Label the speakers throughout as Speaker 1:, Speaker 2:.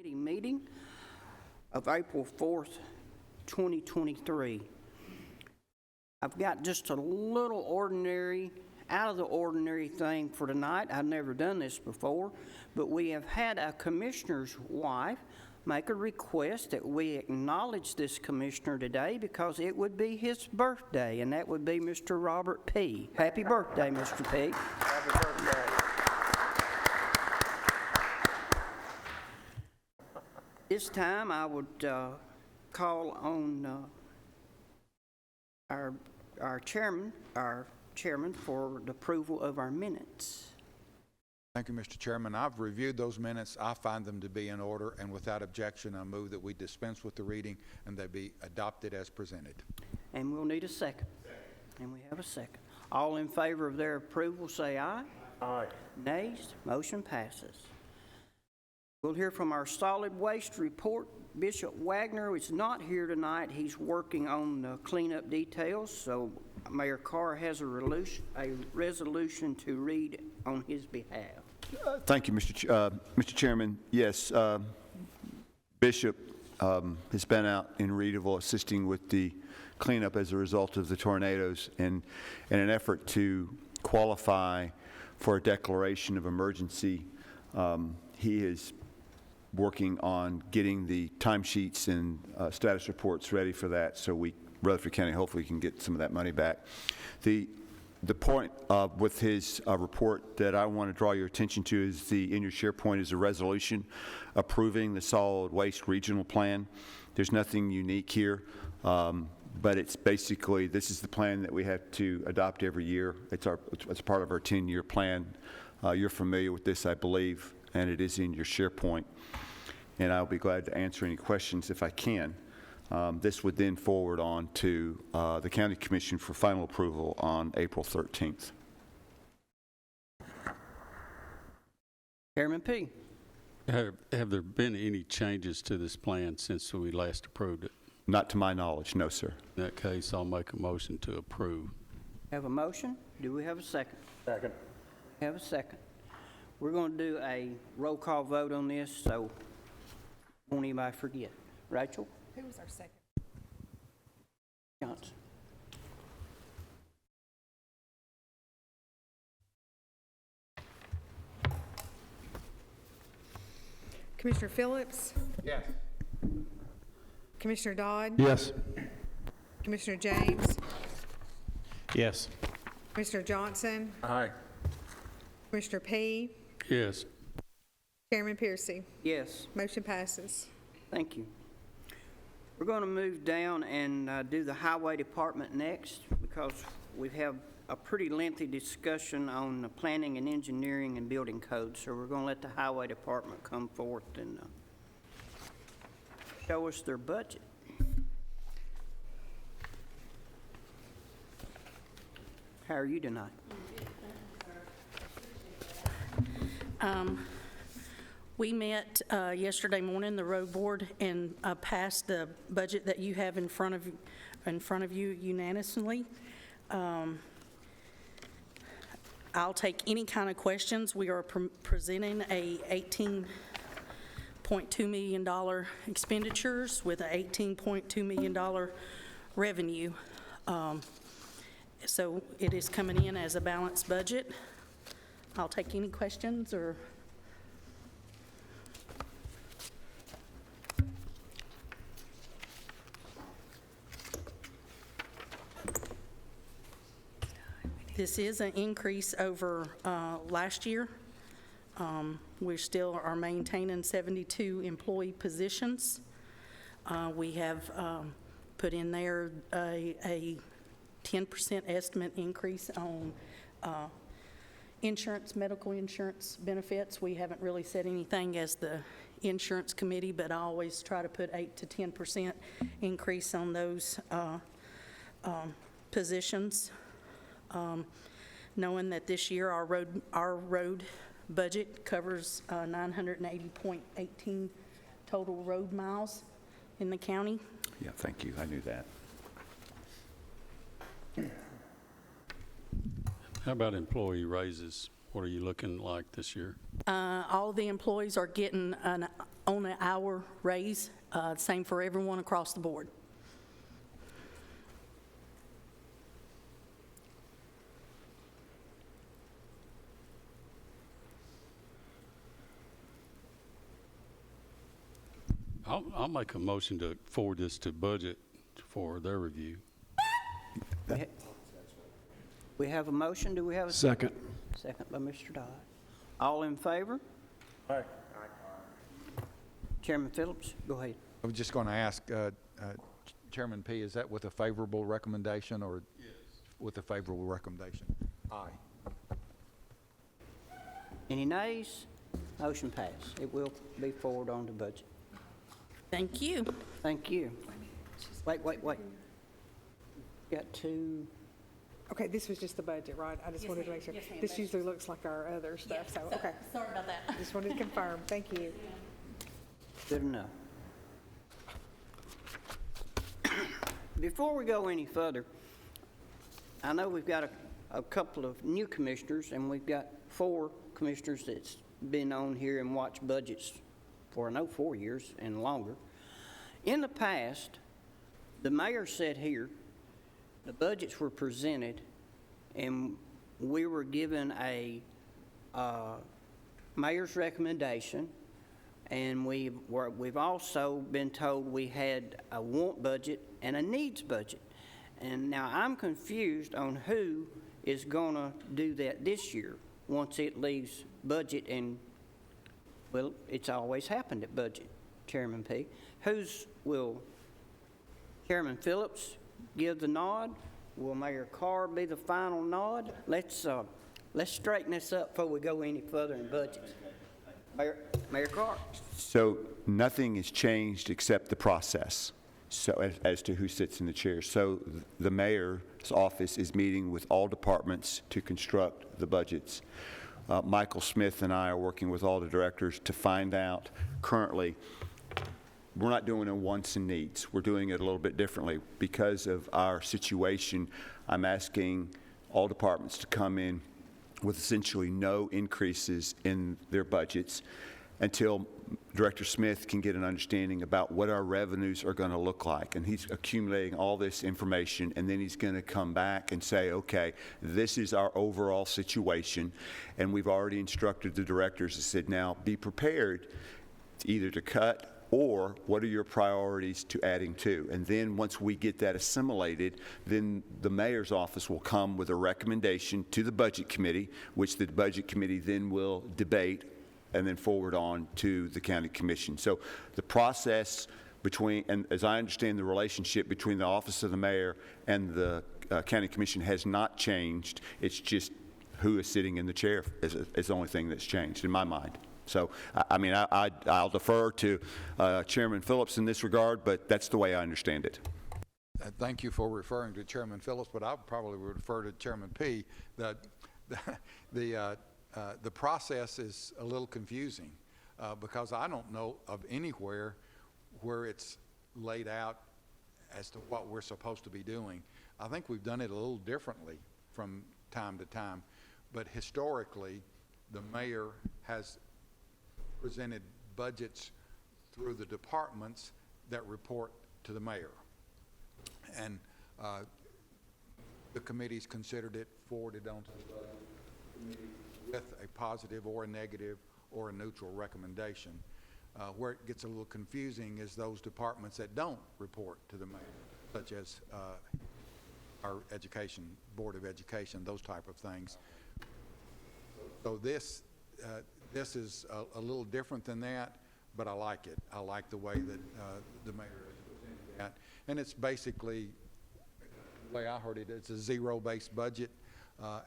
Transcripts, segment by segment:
Speaker 1: Committee meeting of April 4th, 2023. I've got just a little out of the ordinary thing for tonight. I've never done this before, but we have had a commissioner's wife make a request that we acknowledge this commissioner today because it would be his birthday, and that would be Mr. Robert P. Happy birthday, Mr. P.
Speaker 2: Happy birthday.
Speaker 1: This time I would call on our chairman for the approval of our minutes.
Speaker 2: Thank you, Mr. Chairman. I've reviewed those minutes. I find them to be in order, and without objection, I move that we dispense with the reading and they be adopted as presented.
Speaker 1: And we'll need a second. And we have a second. All in favor of their approval, say aye.
Speaker 2: Aye.
Speaker 1: Nays? Motion passes. We'll hear from our solid waste report. Bishop Wagner is not here tonight. He's working on cleanup details, so Mayor Carr has a resolution to read on his behalf.
Speaker 3: Thank you, Mr. Chairman. Yes, Bishop has been out in Reedville assisting with the cleanup as a result of the tornadoes, and in an effort to qualify for a declaration of emergency, he is working on getting the timesheets and status reports ready for that, so Rutherford County hopefully can get some of that money back. The point with his report that I want to draw your attention to is in your SharePoint is a resolution approving the solid waste regional plan. There's nothing unique here, but it's basically, this is the plan that we have to adopt every year. It's part of our 10-year plan. You're familiar with this, I believe, and it is in your SharePoint. And I'll be glad to answer any questions if I can. This would then forward on to the County Commission for final approval on April 13th.
Speaker 1: Chairman P.
Speaker 4: Have there been any changes to this plan since we last approved it?
Speaker 3: Not to my knowledge, no, sir.
Speaker 4: In that case, I'll make a motion to approve.
Speaker 1: Have a motion? Do we have a second?
Speaker 2: Second.
Speaker 1: Have a second. We're going to do a roll call vote on this, so won't anybody forget. Rachel?
Speaker 5: Who was our second?
Speaker 1: Johnson.
Speaker 5: Commissioner Phillips?
Speaker 2: Yes.
Speaker 5: Commissioner Dodd?
Speaker 6: Yes.
Speaker 5: Commissioner James?
Speaker 6: Yes.
Speaker 5: Commissioner Johnson?
Speaker 2: Aye.
Speaker 5: Commissioner P?
Speaker 4: Yes.
Speaker 5: Chairman Piercy?
Speaker 1: Yes.
Speaker 5: Motion passes.
Speaker 1: Thank you. We're going to move down and do the Highway Department next because we have a pretty lengthy discussion on the planning and engineering and building codes. So we're going to let the Highway Department come forth and show us their budget. How are you tonight?
Speaker 7: We met yesterday morning, the road board, and passed the budget that you have in front of you unanimously. I'll take any kind of questions. We are presenting a $18.2 million expenditures with a $18.2 million revenue. So it is coming in as a balanced budget. I'll take any questions or. This is an increase over last year. We still are maintaining 72 employee positions. We have put in there a 10% estimate increase on insurance, medical insurance benefits. We haven't really said anything as the insurance committee, but I always try to put 8 to 10% increase on those positions. Knowing that this year our road budget covers 980.18 total road miles in the county.
Speaker 3: Yeah, thank you. I knew that.
Speaker 4: How about employee raises? What are you looking like this year?
Speaker 7: All of the employees are getting on an hour raise, same for everyone across the board.
Speaker 4: I'll make a motion to forward this to budget for their review.
Speaker 1: We have a motion, do we have a
Speaker 6: Second.
Speaker 1: second by Mr. Dodd? All in favor? Aye. Chairman Phillips, go ahead.
Speaker 2: I was just going to ask, Chairman P., is that with a favorable recommendation or with a favorable recommendation? Aye.
Speaker 1: Any nays? Motion passed. It will be forwarded on to budget.
Speaker 7: Thank you.
Speaker 1: Thank you. Wait. Got two.
Speaker 5: Okay, this was just the budget, right? I just wanted to make sure.
Speaker 7: Yes, ma'am.
Speaker 5: This usually looks like our other stuff, so, okay.
Speaker 7: Sorry about that.
Speaker 5: Just wanted to confirm. Thank you.
Speaker 1: Good enough. Before we go any further, I know we've got a couple of new commissioners, and we've got 4 commissioners that's been on here and watched budgets for, I know, 4 years and longer. In the past, the mayor said here, the budgets were presented, and we were given a mayor's recommendation, and we've also been told we had a want budget and a needs budget. And now I'm confused on who is going to do that this year once it leaves budget and, well, it's always happened at budget, Chairman P. Will Chairman Phillips give the nod? Will Mayor Carr be the final nod? Let's straighten this up before we go any further in budgets. Mayor Carr.
Speaker 3: So nothing has changed except the process, so as to who sits in the chair. So the mayor's office is meeting with all departments to construct the budgets. Michael Smith and I are working with all the directors to find out currently. We're not doing a wants and needs. We're doing it a little bit differently. Because of our situation, I'm asking all departments to come in with essentially no increases in their budgets until Director Smith can get an understanding about what our revenues are going to look like. And he's accumulating all this information, and then he's going to come back and say, okay, this is our overall situation. And we've already instructed the directors and said, now be prepared either to cut or what are your priorities to adding to? And then once we get that assimilated, then the mayor's office will come with a recommendation to the budget committee, which the budget committee then will debate and then forward on to the county commission. So the process between, and as I understand the relationship between the office of the mayor and the county commission has not changed. It's just who is sitting in the chair is the only thing that's changed in my mind. So, I mean, I'll defer to Chairman Phillips in this regard, but that's the way I understand it.
Speaker 2: Thank you for referring to Chairman Phillips, but I probably would refer to Chairman P. That the process is a little confusing because I don't know of anywhere where it's laid out as to what we're supposed to be doing. I think we've done it a little differently from time to time, but historically, the mayor has presented budgets through the departments that report to the mayor. And the committee's considered it, forwarded on to the budget committee with a positive or a negative or a neutral recommendation. Where it gets a little confusing is those departments that don't report to the mayor, such as our education, Board of Education, those type of things. So this is a little different than that, but I like it. I like the way that the mayor has presented that. And it's basically, the way I heard it, it's a zero-based budget,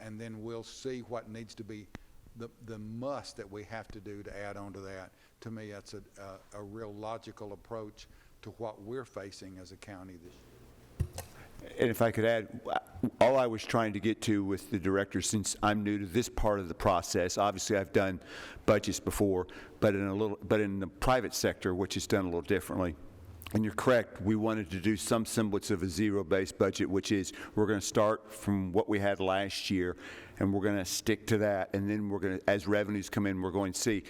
Speaker 2: and then we'll see what needs to be the must that we have to do to add on to that. To me, that's a real logical approach to what we're facing as a county this year.
Speaker 3: And if I could add, all I was trying to get to with the director, since I'm new to this part of the process, obviously I've done budgets before, but in the private sector, which is done a little differently, And you're correct, we wanted to do some semblance of a zero-based budget, which is we're going to start from what we had last year, and we're going to stick to that. And then we're going to, as revenues come in, we're going to see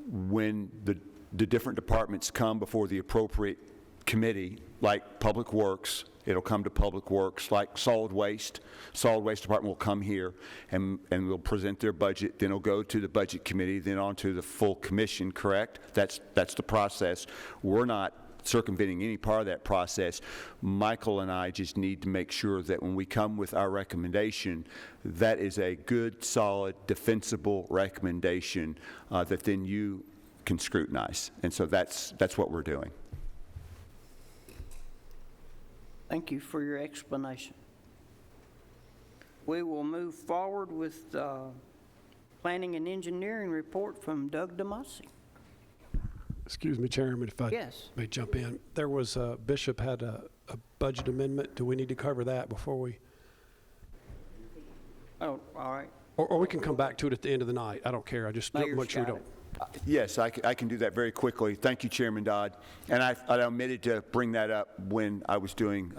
Speaker 3: when the different departments come before the appropriate committee, like Public Works, it'll come to Public Works, like Solid Waste. Solid Waste Department will come here and will present their budget, then it'll go to the Budget Committee, then on to the full commission, correct? That's the process. We're not circumventing any part of that process. Michael and I just need to make sure that when we come with our recommendation, that is a good, solid, defensible recommendation that then you can scrutinize. And so that's what we're doing.
Speaker 1: Thank you for your explanation. We will move forward with Planning and Engineering report from Doug DeMasi.
Speaker 8: Excuse me, Chairman, if I
Speaker 1: Yes.
Speaker 8: may jump in. There was, Bishop had a budget amendment. Do we need to cover that before we,
Speaker 1: Oh, all right.
Speaker 8: or we can come back to it at the end of the night? I don't care. I just don't
Speaker 1: Mayor's
Speaker 8: make sure we
Speaker 1: got
Speaker 8: don't.
Speaker 1: it.
Speaker 3: Yes, I can do that very quickly. Thank you, Chairman Dodd. And I omitted to bring that up when I was doing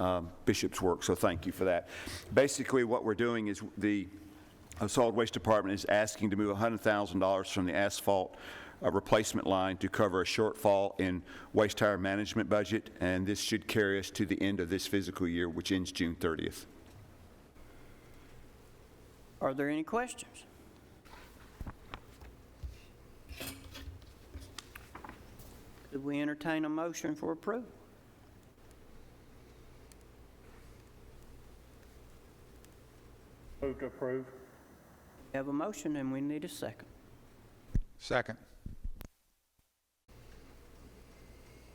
Speaker 3: Bishop's work, so thank you for that. Basically, what we're doing is the Solid Waste Department is asking to move $100,000 from the asphalt replacement line to cover a shortfall in waste tire management budget, and this should carry us to the end of this fiscal year, which ends June 30th.
Speaker 1: Are there any questions? Could we entertain a motion for approval?
Speaker 6: Move to approve.
Speaker 1: We have a motion and we need a second.
Speaker 2: Second.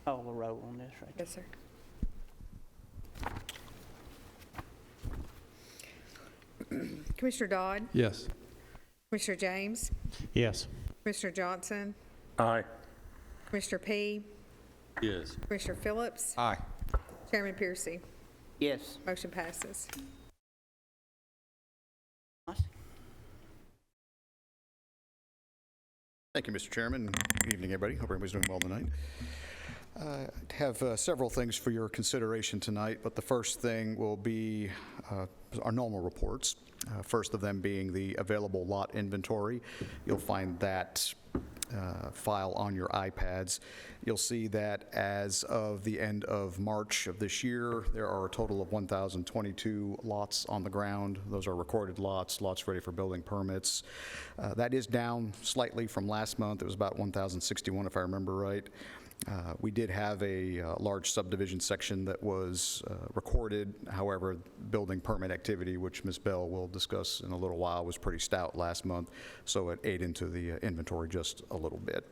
Speaker 1: Call the roll on this, right?
Speaker 5: Yes, sir. Commissioner Dodd,
Speaker 8: Yes.
Speaker 5: Commissioner James,
Speaker 6: Yes.
Speaker 5: Commissioner Johnson,
Speaker 6: Aye.
Speaker 5: Commissioner P,
Speaker 4: Yes.
Speaker 5: Commissioner Phillips,
Speaker 2: Aye.
Speaker 5: Chairman Piercy.
Speaker 1: Yes.
Speaker 5: Motion passes.
Speaker 9: Thank you, Mr. Chairman. Good evening, everybody. Hope everybody's doing well tonight. I have several things for your consideration tonight, but the first thing will be our normal reports. First of them being the available lot inventory. You'll find that file on your iPads. You'll see that as of the end of March of this year, there are a total of 1,022 lots on the ground. Those are recorded lots, lots ready for building permits. That is down slightly from last month. It was about 1,061, if I remember right. We did have a large subdivision section that was recorded. However, building permit activity, which Ms. Bell will discuss in a little while, was pretty stout last month, so it ate into the inventory just a little bit.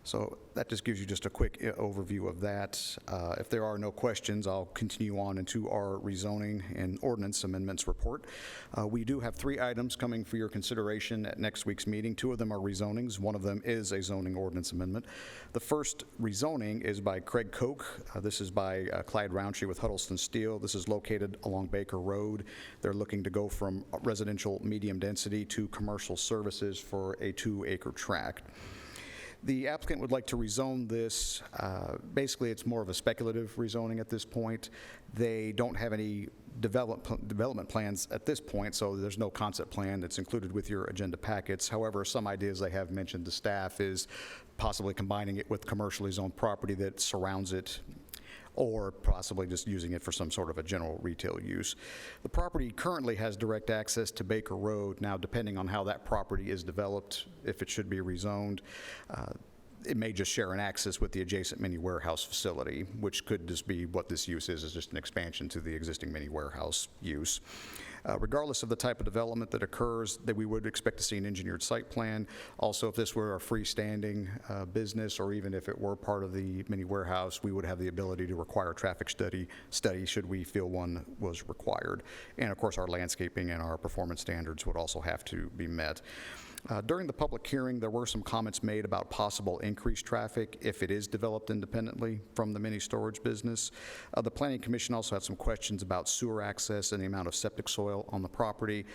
Speaker 9: So that just gives you just a quick overview of that. If there are no questions, I'll continue on into our rezoning and ordinance amendments report. We do have 3 items coming for your consideration at next week's meeting. 2 of them are rezonings. One of them is a zoning ordinance amendment. The first rezoning is by Craig Koch. This is by Clyde Roundtree with Huddleston Steel. This is located along Baker Road. They're looking to go from residential medium density to commercial services for a 2-acre tract. The applicant would like to rezone this. Basically, it's more of a speculative rezoning at this point. They don't have any development plans at this point, so there's no concept plan that's included with your agenda packets. However, some ideas they have mentioned to staff is possibly combining it with commercially zoned property that surrounds it, or possibly just using it for some sort of a general retail use. The property currently has direct access to Baker Road. Now, depending on how that property is developed, if it should be rezoned, it may just share an access with the adjacent mini warehouse facility, which could just be what this use is just an expansion to the existing mini warehouse use. Regardless of the type of development that occurs, that we would expect to see an engineered site plan. Also, if this were a freestanding business, or even if it were part of the mini warehouse, we would have the ability to require a traffic study should we feel one was required. And of course, our landscaping and our performance standards would also have to be met. During the public hearing, there were some comments made about possible increased traffic if it is developed independently from the mini storage business. The Planning Commission also had some questions about sewer access and the amount of septic soil on the property.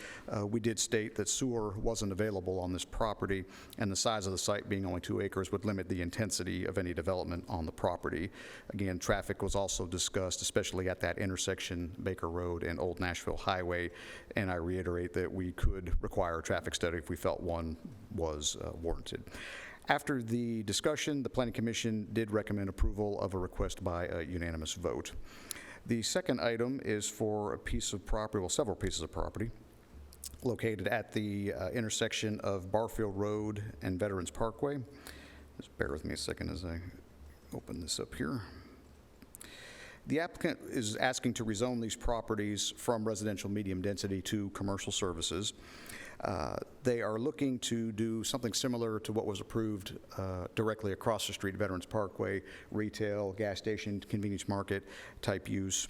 Speaker 9: We did state that sewer wasn't available on this property, and the size of the site being only 2 acres would limit the intensity of any development on the property. Again, traffic was also discussed, especially at that intersection, Baker Road and Old Nashville Highway, and I reiterate that we could require a traffic study if we felt one was warranted. After the discussion, the Planning Commission did recommend approval of a request by a unanimous vote. The second item is for a piece of property, well, several pieces of property, located at the intersection of Barfield Road and Veterans Parkway. Just bear with me a second as I open this up here. The applicant is asking to rezone these properties from residential medium density to commercial services. They are looking to do something similar to what was approved directly across the street, Veterans Parkway, retail, gas station, convenience market type use.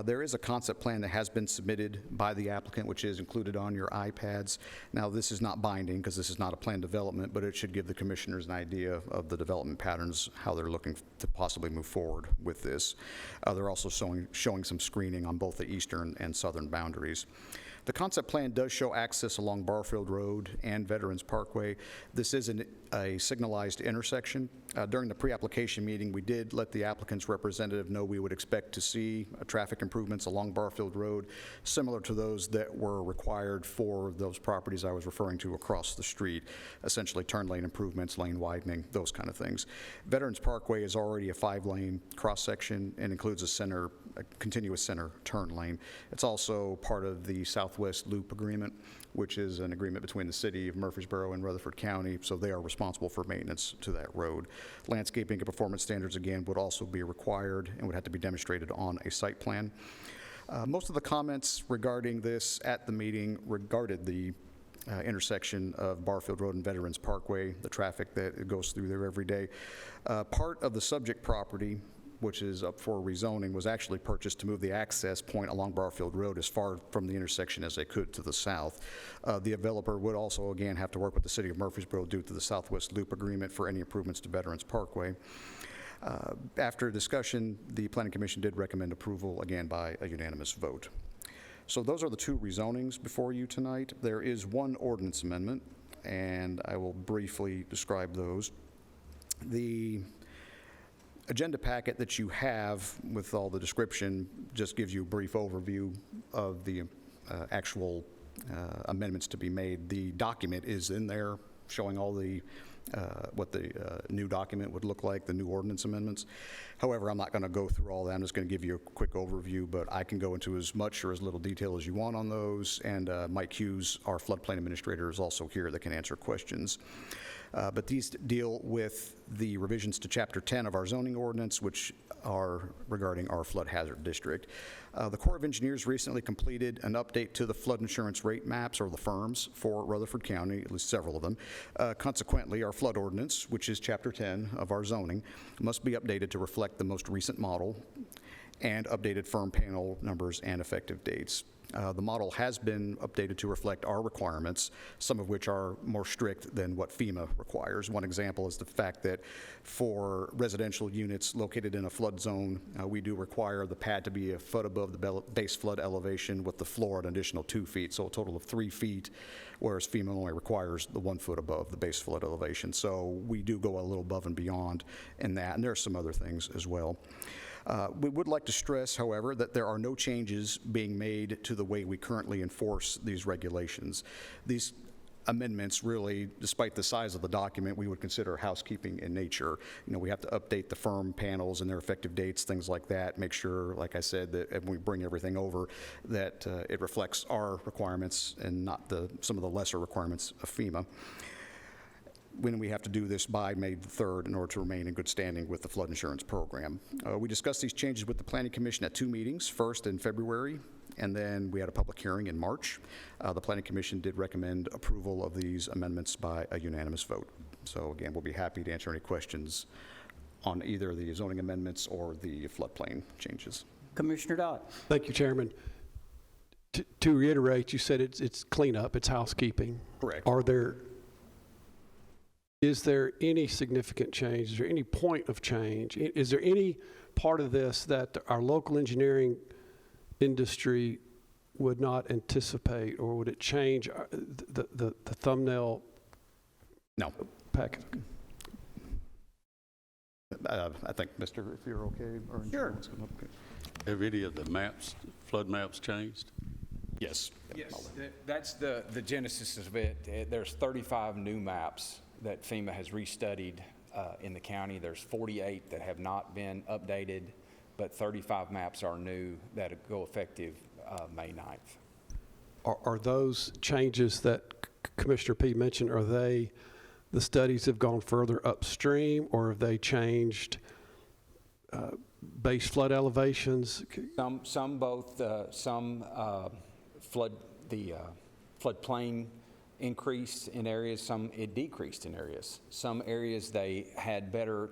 Speaker 9: There is a concept plan that has been submitted by the applicant, which is included on your iPads. Now, this is not binding because this is not a planned development, but it should give the commissioners an idea of the development patterns, how they're looking to possibly move forward with this. They're also showing some screening on both the eastern and southern boundaries. The concept plan does show access along Barfield Road and Veterans Parkway. This is a signalized intersection. During the pre-application meeting, we did let the applicant's representative know we would expect to see traffic improvements along Barfield Road, similar to those that were required for those properties I was referring to across the street, essentially turn lane improvements, lane widening, those kind of things. Veterans Parkway is already a 5-lane cross-section and includes a continuous center turn lane. It's also part of the Southwest Loop Agreement, which is an agreement between the city of Murfreesboro and Rutherford County, so they are responsible for maintenance to that road. Landscaping and performance standards, again, would also be required and would have to be demonstrated on a site plan. Most of the comments regarding this at the meeting regarded the intersection of Barfield Road and Veterans Parkway, the traffic that goes through there every day. Part of the subject property, which is up for rezoning, was actually purchased to move the access point along Barfield Road as far from the intersection as they could to the south. The developer would also, again, have to work with the city of Murfreesboro due to the Southwest Loop Agreement for any improvements to Veterans Parkway. After discussion, the Planning Commission did recommend approval, again, by a unanimous vote. So those are the 2 rezonings before you tonight. There is 1 ordinance amendment, and I will briefly describe those. The agenda packet that you have with all the description just gives you a brief overview of the actual amendments to be made. The document is in there showing all the what the new document would look like, the new ordinance amendments. However, I'm not going to go through all that. I'm just going to give you a quick overview, but I can go into as much or as little detail as you want on those, and Mike Hughes, our floodplain administrator, is also here that can answer questions. But these deal with the revisions to Chapter 10 of our zoning ordinance, which are regarding our flood hazard district. The Corps of Engineers recently completed an update to the flood insurance rate maps, or the FIRMs, for Rutherford County, at least several of them. Consequently, our flood ordinance, which is Chapter 10 of our zoning, must be updated to reflect the most recent model and updated firm panel numbers and effective dates. The model has been updated to reflect our requirements, some of which are more strict than what FEMA requires. One example is the fact that for residential units located in a flood zone, we do require the pad to be a foot above the base flood elevation with the floor an additional 2 feet, so a total of 3 feet, whereas FEMA only requires the 1 foot above the base flood elevation. So we do go a little above and beyond in that, and there are some other things as well. We would like to stress, however, that there are no changes being made to the way we currently enforce these regulations. These amendments really, despite the size of the document, we would consider housekeeping in nature. You know, we have to update the firm panels and their effective dates, things like that, make sure, like I said, that when we bring everything over, that it reflects our requirements and not some of the lesser requirements of FEMA, when we have to do this by May 3rd in order to remain in good standing with the flood insurance program. We discussed these changes with the Planning Commission at 2 meetings, first in February, and then we had a public hearing in March. The Planning Commission did recommend approval of these amendments by a unanimous vote. So again, we'll be happy to answer any questions on either the zoning amendments or the floodplain changes.
Speaker 1: Commissioner Dodd.
Speaker 8: Thank you, Chairman. To reiterate, you said it's cleanup, it's housekeeping.
Speaker 9: Correct.
Speaker 8: Are there is there any significant change? Is there any point of change? Is there any part of this that our local engineering industry would not anticipate, or would it change the thumbnail
Speaker 9: No.
Speaker 8: package?
Speaker 9: I think, Mr., if you're okay, or
Speaker 1: Sure.
Speaker 9: okay.
Speaker 4: Have any of the maps, flood maps changed?
Speaker 9: Yes.
Speaker 10: Yes, that's the genesis of it. There's 35 new maps that FEMA has restudied in the county. There's 48 that have not been updated, but 35 maps are new that go effective May 9th.
Speaker 8: Are those changes that Commissioner P mentioned, are they, the studies have gone further upstream, or have they changed base flood elevations?
Speaker 10: Some both, some floodplain increased in areas, some it decreased in areas. Some areas they had better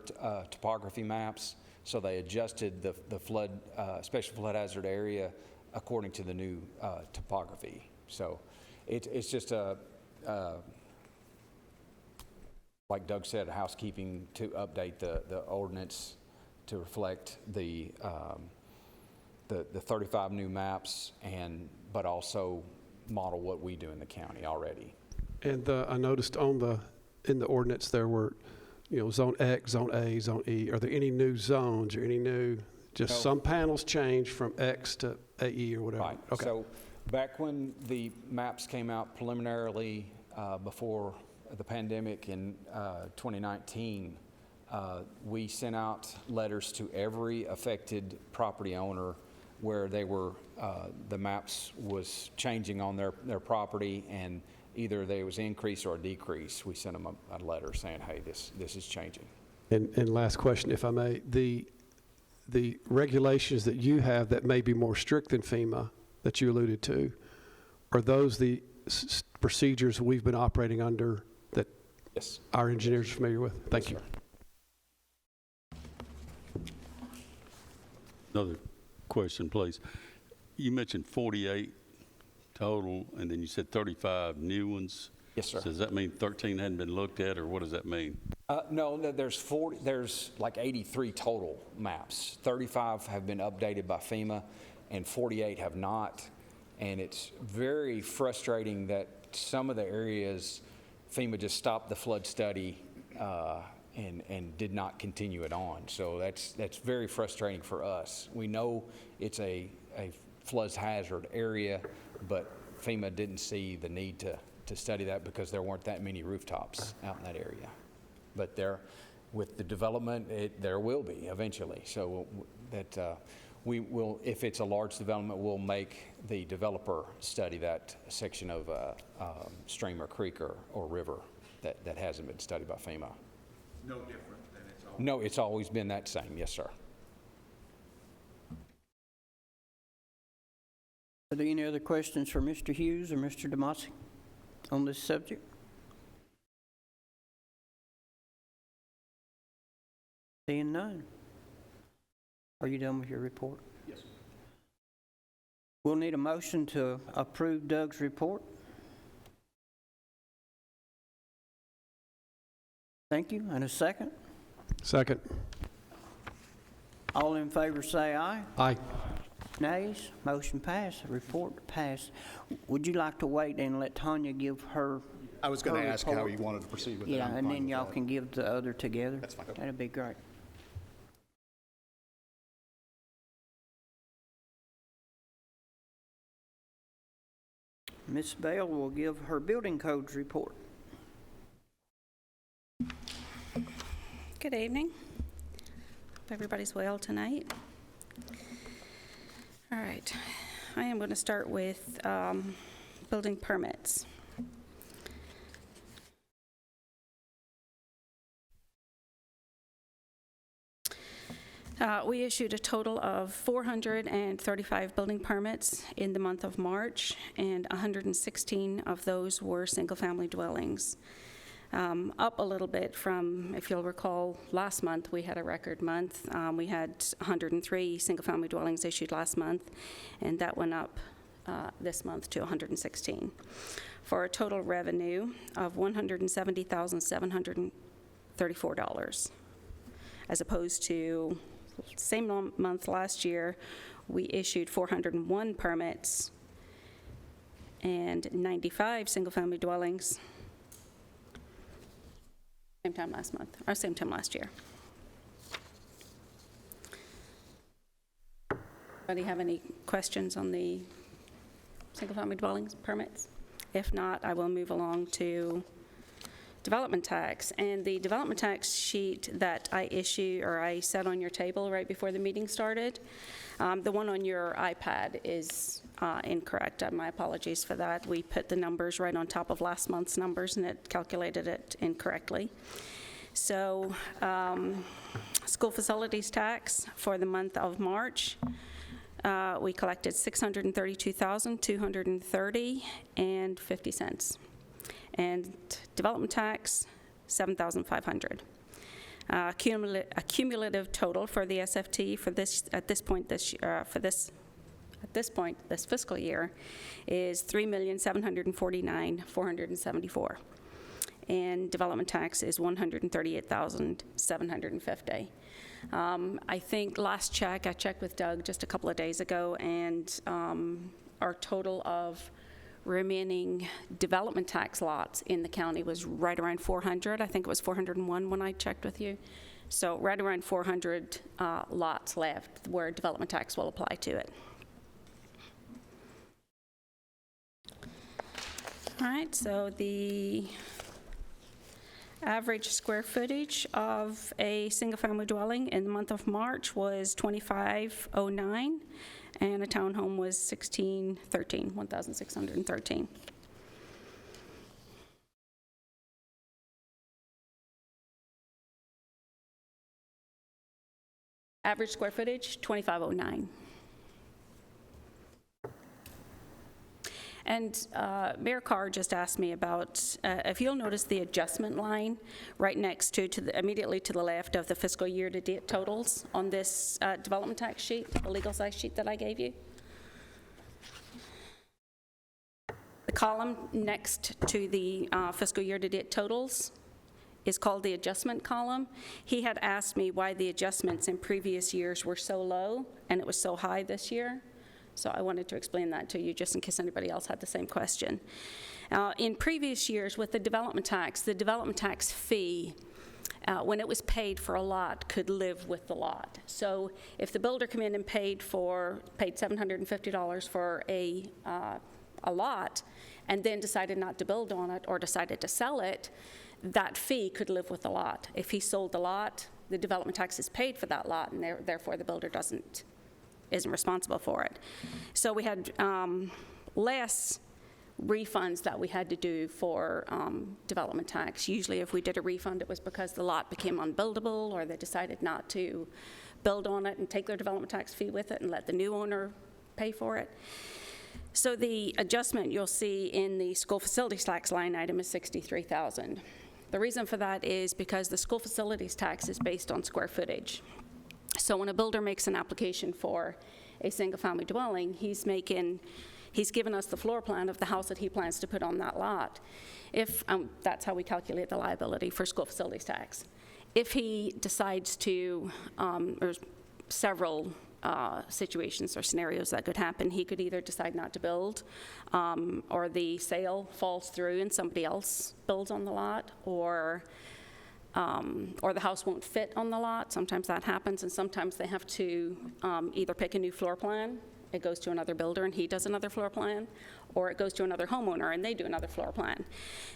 Speaker 10: topography maps, so they adjusted the flood, special flood hazard area according to the new topography. So it's just like Doug said, housekeeping to update the ordinance to reflect the 35 new maps, but also model what we do in the county already.
Speaker 8: And I noticed in the ordinance there were, Zone X, Zone A, Zone E. Are there any new zones or any new, just
Speaker 10: No.
Speaker 8: some panels changed from X to AE or whatever?
Speaker 10: Right.
Speaker 8: Okay.
Speaker 10: So back when the maps came out preliminarily before the pandemic in 2019, we sent out letters to every affected property owner where they were, the maps was changing on their property, and either there was increase or a decrease. We sent them a letter saying, hey, this is changing.
Speaker 8: And last question, if I may, the regulations that you have that may be more strict than FEMA that you alluded to, are those the procedures we've been operating under that
Speaker 10: Yes.
Speaker 8: our engineers are familiar with? Thank you.
Speaker 4: Another question, please. You mentioned 48 total, and then you said 35 new ones.
Speaker 10: Yes, sir.
Speaker 4: So does that mean 13 hadn't been looked at, or what does that mean?
Speaker 10: No, there's like 83 total maps. 35 have been updated by FEMA, and 48 have not. And it's very frustrating that some of the areas, FEMA just stopped the flood study and did not continue it on. So that's very frustrating for us. We know it's a flood hazard area, but FEMA didn't see the need to study that because there weren't that many rooftops out in that area. But with the development, there will be eventually. So that we will, if it's a large development, we'll make the developer study that section of stream or creek or river that hasn't been studied by FEMA.
Speaker 2: No different than it's always.
Speaker 10: No, it's always been that same, yes, sir.
Speaker 1: Are there any other questions for Mr. Hughes or Mr. Demasi on this subject? Seeing none. Are you done with your report?
Speaker 9: Yes.
Speaker 1: We'll need a motion to approve Doug's report. Thank you. And a second?
Speaker 8: Second.
Speaker 1: All in favor say aye.
Speaker 8: Aye.
Speaker 1: Nays? Motion passed. Report passed. Would you like to wait and let Tanya give her?
Speaker 9: I was going to
Speaker 1: her
Speaker 9: ask how
Speaker 1: report?
Speaker 9: you wanted to proceed with it.
Speaker 1: Yeah,
Speaker 9: I'm
Speaker 1: and
Speaker 9: fine
Speaker 1: then
Speaker 9: with
Speaker 1: y'all
Speaker 9: that.
Speaker 1: can give the other together.
Speaker 9: That's fine.
Speaker 1: That'd be great. Ms. Bell will give her building codes report.
Speaker 11: Good evening. Hope everybody's well tonight. All right. I am going to start with building permits. We issued a total of 435 building permits in the month of March, and 116 of those were single-family dwellings. Up a little bit from, if you'll recall, last month we had a record month. We had 103 single-family dwellings issued last month, and that went up this month to 116, for a total revenue of $170,734, as opposed to same month last year, we issued 401 permits and 95 single-family dwellings. Same time last month, or same time last year. Anybody have any questions on the single-family dwellings permits? If not, I will move along to development tax. And the development tax sheet that I set on your table right before the meeting started, the one on your iPad is incorrect. My apologies for that. We put the numbers right on top of last month's numbers, and it calculated it incorrectly. So, school facilities tax for the month of March, we collected $632,230 and 50 cents. And development tax, $7,500. Cumulative total for the SFT for this this fiscal year is $3,749,474, and development tax is $138,750. I think last check, I checked with Doug just a couple of days ago, and our total of remaining development tax lots in the county was right around 400. I think it was 401 when I checked with you. So right around 400 lots left where development tax will apply to it. All right, so the average square footage of a single-family dwelling in the month of March was 2,509, and a townhome was 1,613. Average square footage, 2,509. And Mayor Carr just asked me about, if you'll notice the adjustment line right next to immediately to the left of the fiscal year-to-date totals on this development tax sheet, the legal size sheet that I gave you. The column next to the fiscal year-to-date totals is called the adjustment column. He had asked me why the adjustments in previous years were so low and it was so high this year. So I wanted to explain that to you just in case anybody else had the same question. In previous years with the development tax fee, when it was paid for a lot, could live with the lot. So if the builder came in and paid $750 for a lot and then decided not to build on it or decided to sell it, that fee could live with the lot. If he sold the lot, the development tax is paid for that lot, and therefore the builder isn't responsible for it. So we had less refunds that we had to do for development tax. Usually if we did a refund, it was because the lot became unbuildable or they decided not to build on it and take their development tax fee with it and let the new owner pay for it. So the adjustment you'll see in the school facilities tax line item is $63,000. The reason for that is because the school facilities tax is based on square footage. So when a builder makes an application for a single-family dwelling, he's given us the floor plan of the house that he plans to put on that lot. If that's how we calculate the liability for school facilities tax. If he decides to, there's several situations or scenarios that could happen. He could either decide not to build, or the sale falls through and somebody else builds on the lot, or the house won't fit on the lot. Sometimes that happens, and sometimes they have to either pick a new floor plan, it goes to another builder and he does another floor plan, or it goes to another homeowner and they do another floor plan.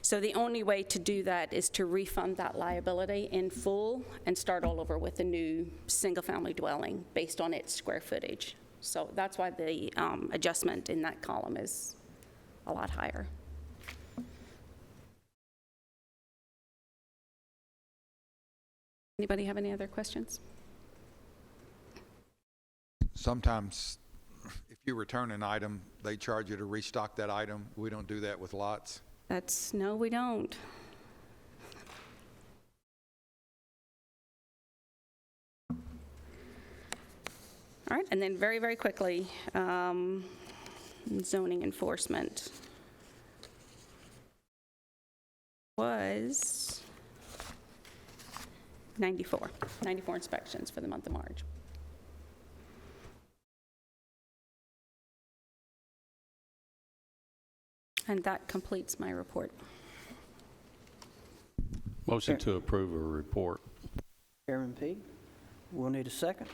Speaker 11: So the only way to do that is to refund that liability in full and start all over with a new single-family dwelling based on its square footage. So that's why the adjustment in that column is a lot higher. Anybody have any other questions?
Speaker 2: Sometimes if you return an item, they charge you to restock that item. We don't do that with lots.
Speaker 11: No, we don't. All right, and then very, very quickly, zoning enforcement was 94 inspections for the month of March. And that completes my report.
Speaker 4: Motion to approve a report.
Speaker 1: Chairman P, we'll need a second.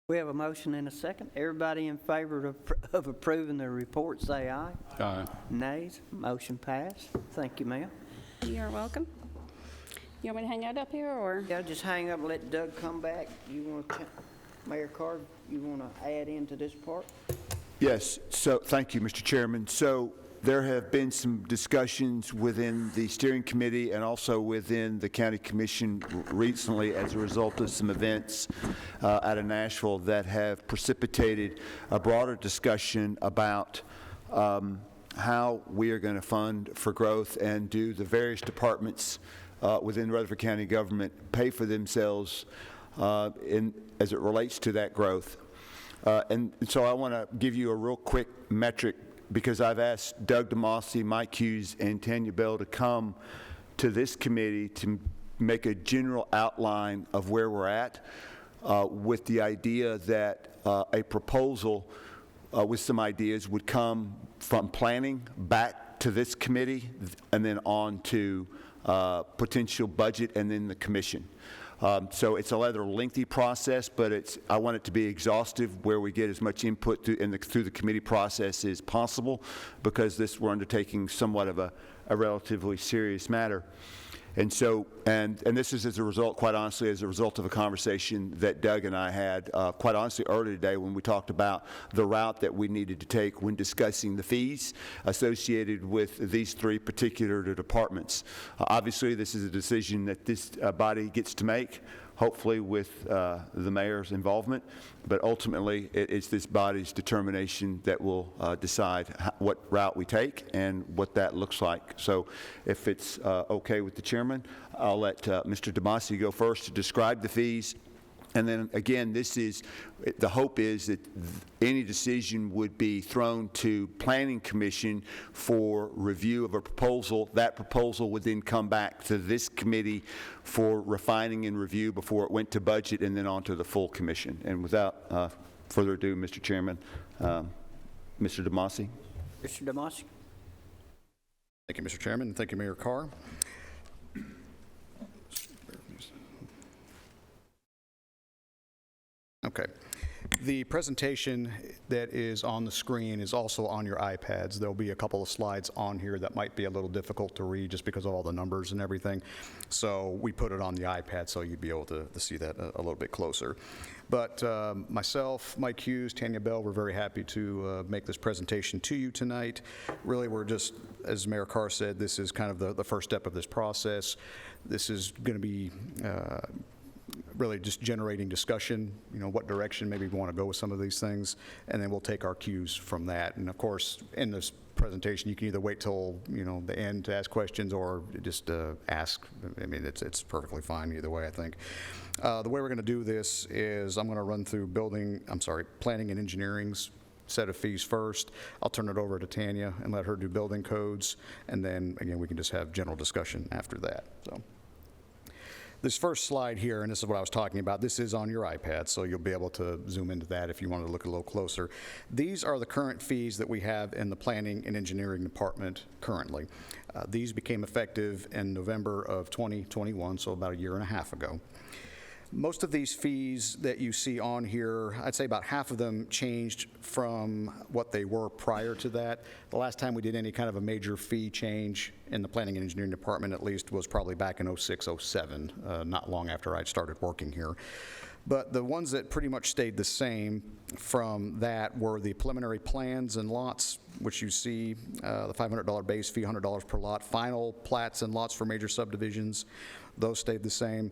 Speaker 1: We have a motion and a second. Everybody in favor of approving the report, say aye.
Speaker 4: Aye.
Speaker 1: Nays, motion passed. Thank you, ma'am.
Speaker 11: You're welcome. You want me to hang out up here, or?
Speaker 1: Yeah, just hang up and let Doug come back. You want to, Mayor Carter, you want to add into this part?
Speaker 3: Yes, so, thank you, Mr. Chairman. So, there have been some discussions within the steering committee and also within the county commission recently as a result of some events out of Nashville that have precipitated a broader discussion about how we are going to fund for growth and do the various departments within Rutherford County government pay for themselves as it relates to that growth. And so I want to give you a real quick metric, because I've asked Doug DeMossi, Mike Hughes, and Tanya Bell to come to this committee to make a general outline of where we're at with the idea that a proposal with some ideas would come from planning back to this committee and then on to potential budget and then the commission. So it's a rather lengthy process, but I want it to be exhaustive where we get as much input through the committee process as possible, because we're undertaking somewhat of a relatively serious matter. And so, and this is as a result, quite honestly, as a result of a conversation that Doug and I had, quite honestly, earlier today when we talked about the route that we needed to take when discussing the fees associated with these three particular departments. Obviously, this is a decision that this body gets to make, hopefully with the mayor's involvement, but ultimately it's this body's determination that will decide what route we take and what that looks like. So if it's okay with the chairman, I'll let Mr. DeMossi go first to describe the fees. And then again, the hope is that any decision would be thrown to Planning Commission for review of a proposal. That proposal would then come back to this committee for refining and review before it went to budget and then on to the full commission. And without further ado, Mr. Chairman, Mr. DeMossi.
Speaker 1: Mr. DeMossi.
Speaker 9: Thank you, Mr. Chairman. Thank you, Mayor Carr. Okay. The presentation that is on the screen is also on your iPads. There'll be a couple of slides on here that might be a little difficult to read just because of all the numbers and everything. So we put it on the iPad so you'd be able to see that a little bit closer. But myself, Mike Hughes, Tanya Bell, we're very happy to make this presentation to you tonight. Really, we're just, as Mayor Carr said, this is kind of the first step of this process. This is going to be really just generating discussion, what direction maybe we want to go with some of these things, and then we'll take our cues from that. And of course, in this presentation, you can either wait till, the end to ask questions or just ask. I mean, it's perfectly fine either way, I think. The way we're going to do this is I'm going to run through planning and engineering's set of fees first. I'll turn it over to Tanya and let her do building codes, and then, again, we can just have general discussion after that. So. This first slide here, and this is what I was talking about, this is on your iPad, so you'll be able to zoom into that if you want to look a little closer. These are the current fees that we have in the Planning and Engineering Department currently. These became effective in November of 2021, so about a year and a half ago. Most of these fees that you see on here, I'd say about half of them changed from what they were prior to that. The last time we did any kind of a major fee change in the Planning and Engineering Department, at least, was probably back in 06, 07, not long after I'd started working here. But the ones that pretty much stayed the same from that were the preliminary plans and lots, which you see, the $500 base fee, $100 per lot, final plats and lots for major subdivisions, those stayed the same.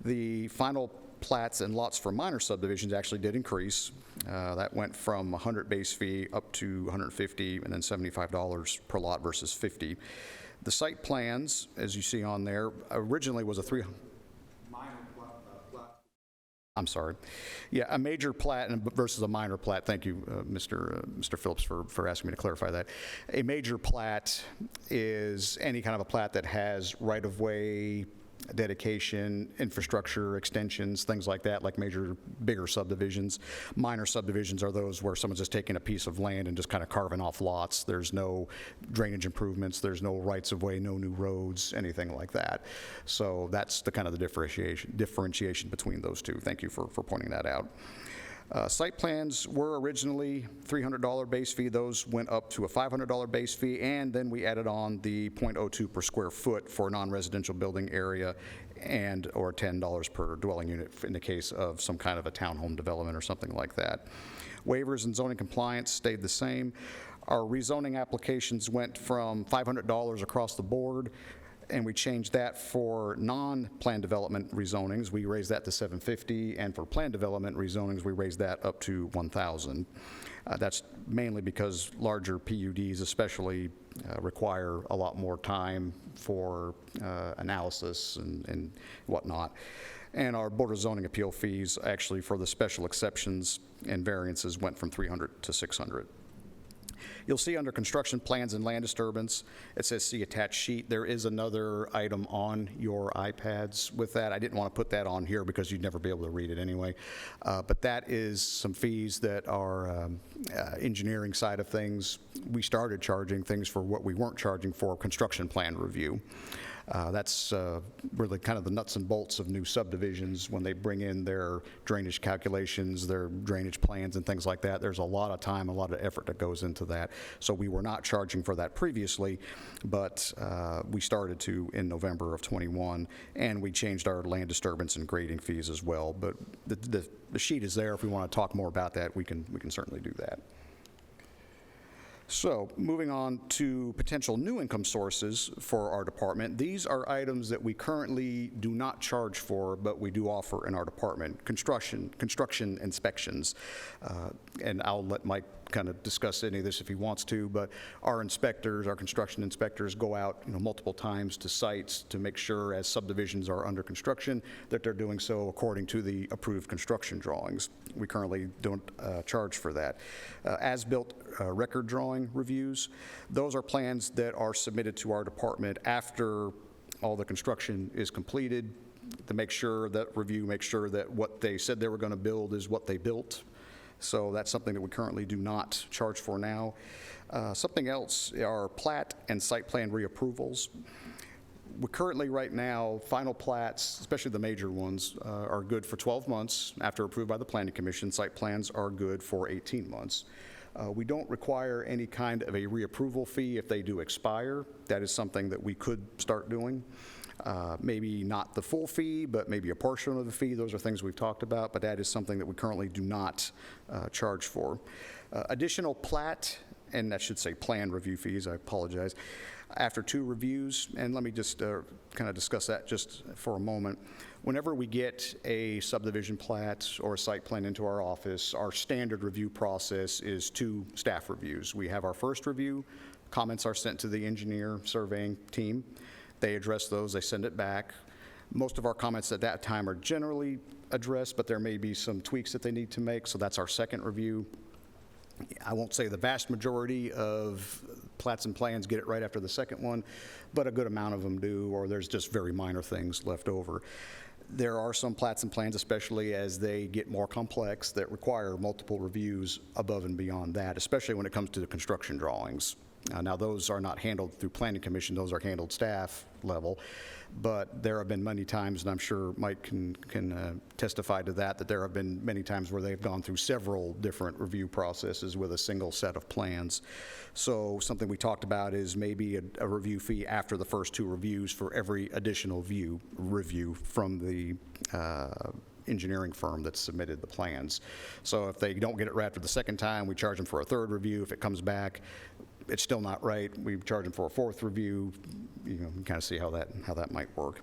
Speaker 9: The final plats and lots for minor subdivisions actually did increase. That went from 100 base fee up to 150 and then $75 per lot versus 50. The site plans, as you see on there, originally was a minor I'm sorry. Yeah, a major plat versus a minor plat. Thank you, Mr. Phillips, for asking me to clarify that. A major plat is any kind of a plat that has right-of-way, dedication, infrastructure, extensions, things like that, like bigger subdivisions. Minor subdivisions are those where someone's just taking a piece of land and just kind of carving off lots. There's no drainage improvements, there's no rights-of-way, no new roads, anything like that. So that's the kind of the differentiation between those two. Thank you for pointing that out. Site plans were originally $300 base fee. Those went up to a $500 base fee, and then we added on the .02 per square foot for non-residential building area and or $10 per dwelling unit in the case of some kind of a townhome development or something like that. Waivers and zoning compliance stayed the same. Our rezoning applications went from $500 across the board, and we changed that for non-plan development rezonings. We raised that to $750, and for plan development rezonings, we raised that up to $1,000. That's mainly because larger PUDs especially require a lot more time for analysis and whatnot. And our Board of Zoning Appeal fees, actually for the special exceptions and variances, went from $300 to $600. You'll see under construction plans and land disturbance, it says see attached sheet. There is another item on your iPads with that. I didn't want to put that on here because you'd never be able to read it anyway. But that is some fees that are engineering side of things. We started charging things for what we weren't charging for construction plan review. That's really kind of the nuts and bolts of new subdivisions when they bring in their drainage calculations, their drainage plans and things like that. There's a lot of time, a lot of effort that goes into that. So we were not charging for that previously, but we started to in November of '21, and we changed our land disturbance and grading fees as well. But the sheet is there. If we want to talk more about that, we can certainly do that. So, moving on to potential new income sources for our department. These are items that we currently do not charge for, but we do offer in our department. Construction inspections. And I'll let Mike kind of discuss any of this if he wants to, but our inspectors, our construction inspectors go out multiple times to sites to make sure as subdivisions are under construction that they're doing so according to the approved construction drawings. We currently don't charge for that. As-built record drawing reviews, those are plans that are submitted to our department after all the construction is completed to make sure that what they said they were going to build is what they built. So that's something that we currently do not charge for now. Something else are plat and site plan reapprovals. We currently, right now, final plats, especially the major ones, are good for 12 months after approved by the Planning Commission. Site plans are good for 18 months. We don't require any kind of a reapproval fee if they do expire. That is something that we could start doing. Maybe not the full fee, but maybe a portion of the fee. Those are things we've talked about, but that is something that we currently do not charge for. Additional plat, and that should say plan review fees, I apologize, after 2 reviews, and let me just kind of discuss that just for a moment. Whenever we get a subdivision plat or a site plan into our office, our standard review process is 2 staff reviews. We have our first review, comments are sent to the engineer surveying team. They address those, they send it back. Most of our comments at that time are generally addressed, but there may be some tweaks that they need to make, so that's our second review. I won't say the vast majority of plats and plans get it right after the second one, but a good amount of them do, or there's just very minor things left over. There are some plats and plans, especially as they get more complex, that require multiple reviews above and beyond that, especially when it comes to the construction drawings. Now, those are not handled through Planning Commission, those are handled staff level, but there have been many times, and I'm sure Mike can testify to that, that there have been many times where they've gone through several different review processes with a single set of plans. So something we talked about is maybe a review fee after the first 2 reviews for every additional review from the engineering firm that submitted the plans. So if they don't get it right after the second time, we charge them for a 3rd review. If it comes back, it's still not right, we charge them for a 4th review. You can kind of see how that might work.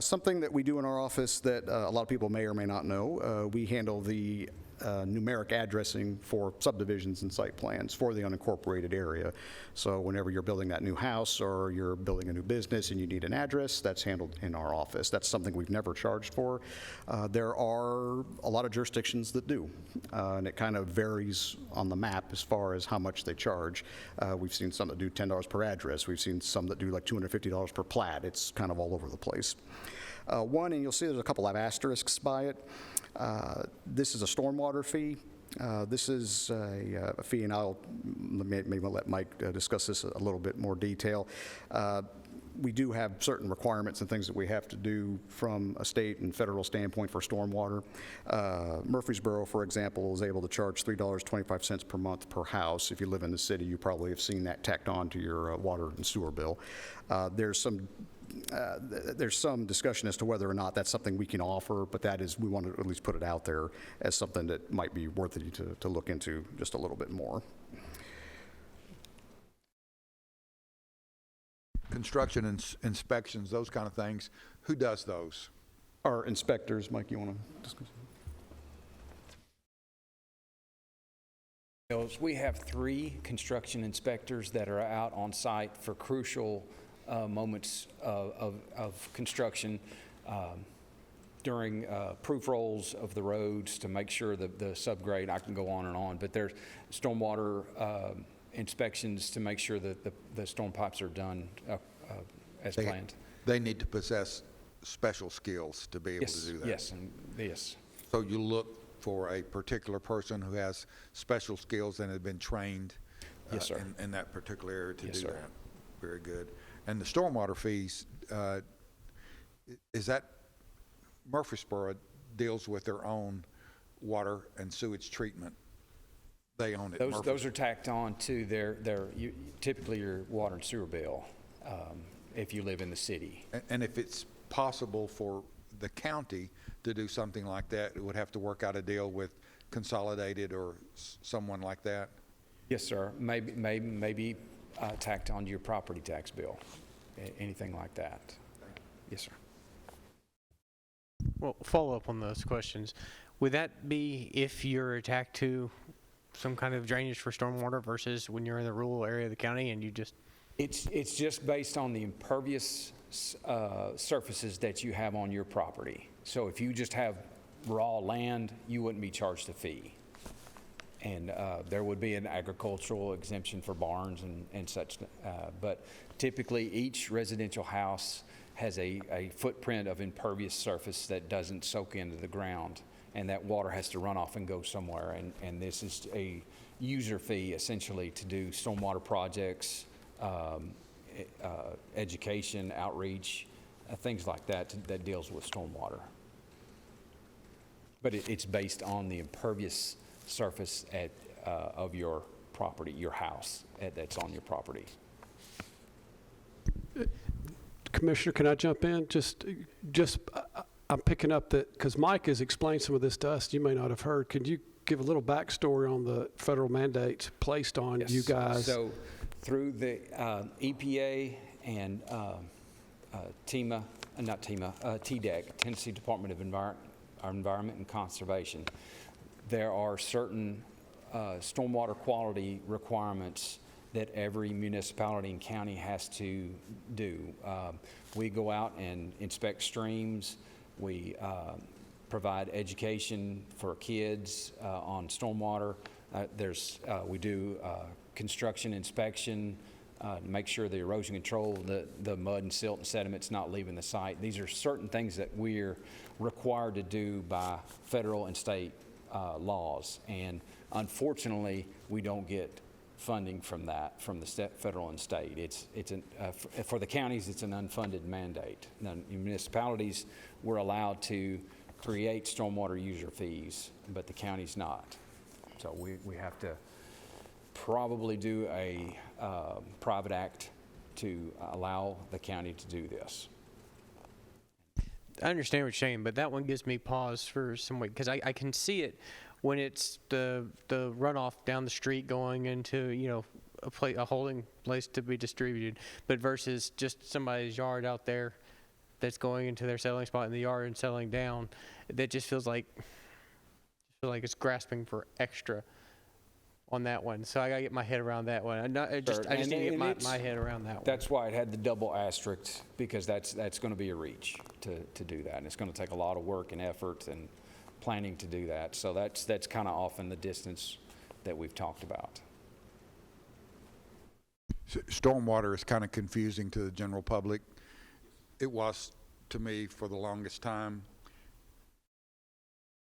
Speaker 9: Something that we do in our office that a lot of people may or may not know, we handle the numeric addressing for subdivisions and site plans for the unincorporated area. So whenever you're building that new house or you're building a new business and you need an address, that's handled in our office. That's something we've never charged for. There are a lot of jurisdictions that do, and it kind of varies on the map as far as how much they charge. We've seen some that do $10 per address. We've seen some that do like $250 per plat. It's kind of all over the place. One, and you'll see there's a couple of asterisks by it. This is a stormwater fee. This is a fee, and maybe I'll let Mike discuss this a little bit more detail. We do have certain requirements and things that we have to do from a state and federal standpoint for stormwater. Murfreesboro, for example, is able to charge $3.25 per month per house. If you live in the city, you probably have seen that tacked on to your water and sewer bill. There's some discussion as to whether or not that's something we can offer, but that is, we want to at least put it out there as something that might be worth it to look into just a little bit more.
Speaker 2: Construction inspections, those kind of things, who does those?
Speaker 9: Our inspectors, Mike, you want to discuss?
Speaker 10: We have 3 construction inspectors that are out on site for crucial moments of construction during proof rolls of the roads to make sure that the subgrade, I can go on, but there's stormwater inspections to make sure that the storm pipes are done as planned.
Speaker 2: They need to possess special skills to be able to do that.
Speaker 10: Yes.
Speaker 2: So you look for a particular person who has special skills and has been trained
Speaker 10: Yes, sir.
Speaker 2: in that particular area to
Speaker 10: Yes,
Speaker 2: do
Speaker 10: sir.
Speaker 2: that. Very good. And the stormwater fees, is that Murfreesboro deals with their own water and sewage treatment? They own it.
Speaker 10: Those are tacked on to typically your water and sewer bill if you live in the city.
Speaker 2: And if it's possible for the county to do something like that, it would have to work out a deal with Consolidated or someone like that?
Speaker 10: Yes, sir. Maybe tacked onto your property tax bill, anything like that. Yes, sir.
Speaker 6: Well, follow up on those questions. Would that be if you're attacked to some kind of drainage for stormwater versus when you're in the rural area of the county and you just?
Speaker 10: It's just based on the impervious surfaces that you have on your property. So if you just have raw land, you wouldn't be charged a fee. And there would be an agricultural exemption for barns and such. But typically, each residential house has a footprint of impervious surface that doesn't soak into the ground, and that water has to run off and go somewhere. And this is a user fee, essentially, to do stormwater projects, education, outreach, things like that deals with stormwater. But it's based on the impervious surface of your property, your house that's on your property.
Speaker 8: Commissioner, can I jump in? I'm picking up that, because Mike has explained some of this to us, you may not have heard. Could you give a little backstory on the federal mandates placed on
Speaker 10: Yes.
Speaker 8: you guys?
Speaker 10: So through the EPA and TDEC, Tennessee Department of Environment and Conservation, there are certain stormwater quality requirements that every municipality and county has to do. We go out and inspect streams. We provide education for kids on stormwater. We do construction inspection, make sure the erosion control, the mud and silt and sediment's not leaving the site. These are certain things that we're required to do by federal and state laws. And unfortunately, we don't get funding from the federal and state. For the counties, it's an unfunded mandate. Now, municipalities, we're allowed to create stormwater user fees, but the county's not. So we have to probably do a private act to allow the county to do this.
Speaker 6: I understand what you're saying, but that one gives me pause for some way, because I can see it when it's the runoff down the street going into, a holding place to be distributed, but versus just somebody's yard out there that's going into their settling spot in the yard and settling down, that just feels like feel like it's grasping for extra on that one. So I gotta get my head around that one. I just
Speaker 10: Sure.
Speaker 6: need to
Speaker 10: And
Speaker 6: get
Speaker 10: it's-
Speaker 6: my head around that one.
Speaker 10: That's why it had the double asterisk, because that's going to be a reach to do that. And it's going to take a lot of work and effort and planning to do that. So that's kind of off in the distance that we've talked about.
Speaker 2: Stormwater is kind of confusing to the general public. It was to me for the longest time.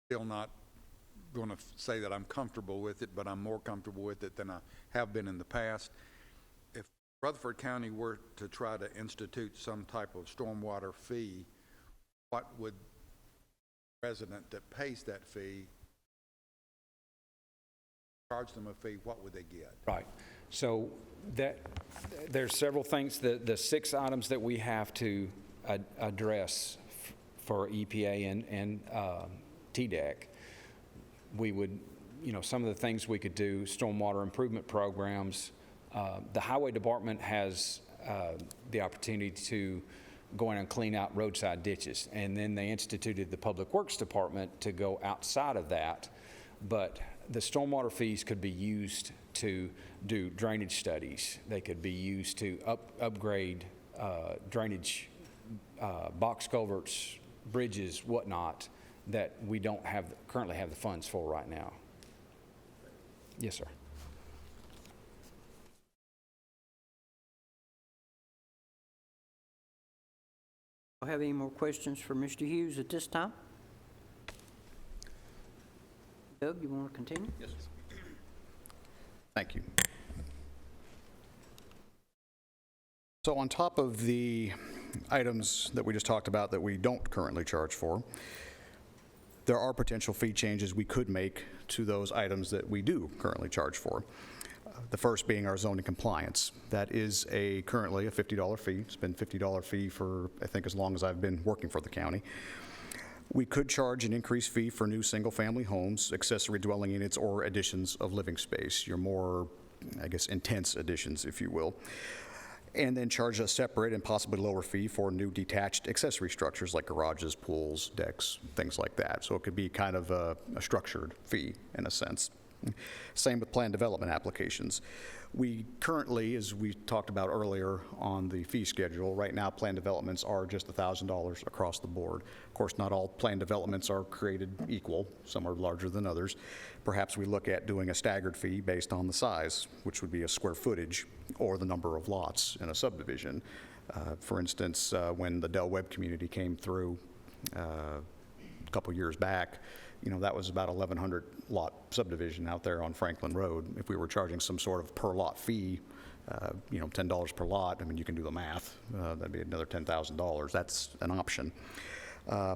Speaker 2: Still not going to say that I'm comfortable with it, but I'm more comfortable with it than I have been in the past. If Rutherford County were to try to institute some type of stormwater fee, what would the resident that pays that fee, charge them a fee, what would they get?
Speaker 10: Right. So there's several things. The 6 items that we have to address for EPA and TDEC, we would, some of the things we could do, stormwater improvement programs. The highway department has the opportunity to go in and clean out roadside ditches. And then they instituted the public works department to go outside of that. But the stormwater fees could be used to do drainage studies. They could be used to upgrade drainage, box culverts, bridges, whatnot, that we don't currently have the funds for right now. Yes, sir.
Speaker 1: Do you have any more questions for Mr. Hughes at this time? Doug, you want to continue?
Speaker 9: Yes. Thank you. So on top of the items that we just talked about that we don't currently charge for, there are potential fee changes we could make to those items that we do currently charge for. The first being our zoning compliance. That is currently a $50 fee. It's been a $50 fee for, I think, as long as I've been working for the county. We could charge an increased fee for new single-family homes, accessory dwelling units, or additions of living space, your more, I guess, intense additions, if you will. And then charge a separate and possibly lower fee for new detached accessory structures like garages, pools, decks, things like that. So it could be kind of a structured fee in a sense. Same with planned development applications. We currently, as we talked about earlier on the fee schedule, right now planned developments are just $1,000 across the board. Of course, not all planned developments are created equal. Some are larger than others. Perhaps we look at doing a staggered fee based on the size, which would be a square footage or the number of lots in a subdivision. For instance, when the Del Webb community came through a couple years back, that was about 1,100 lot subdivision out there on Franklin Road. If we were charging some sort of per lot fee, $10 per lot, I mean, you can do the math. That'd be another $10,000. That's an option.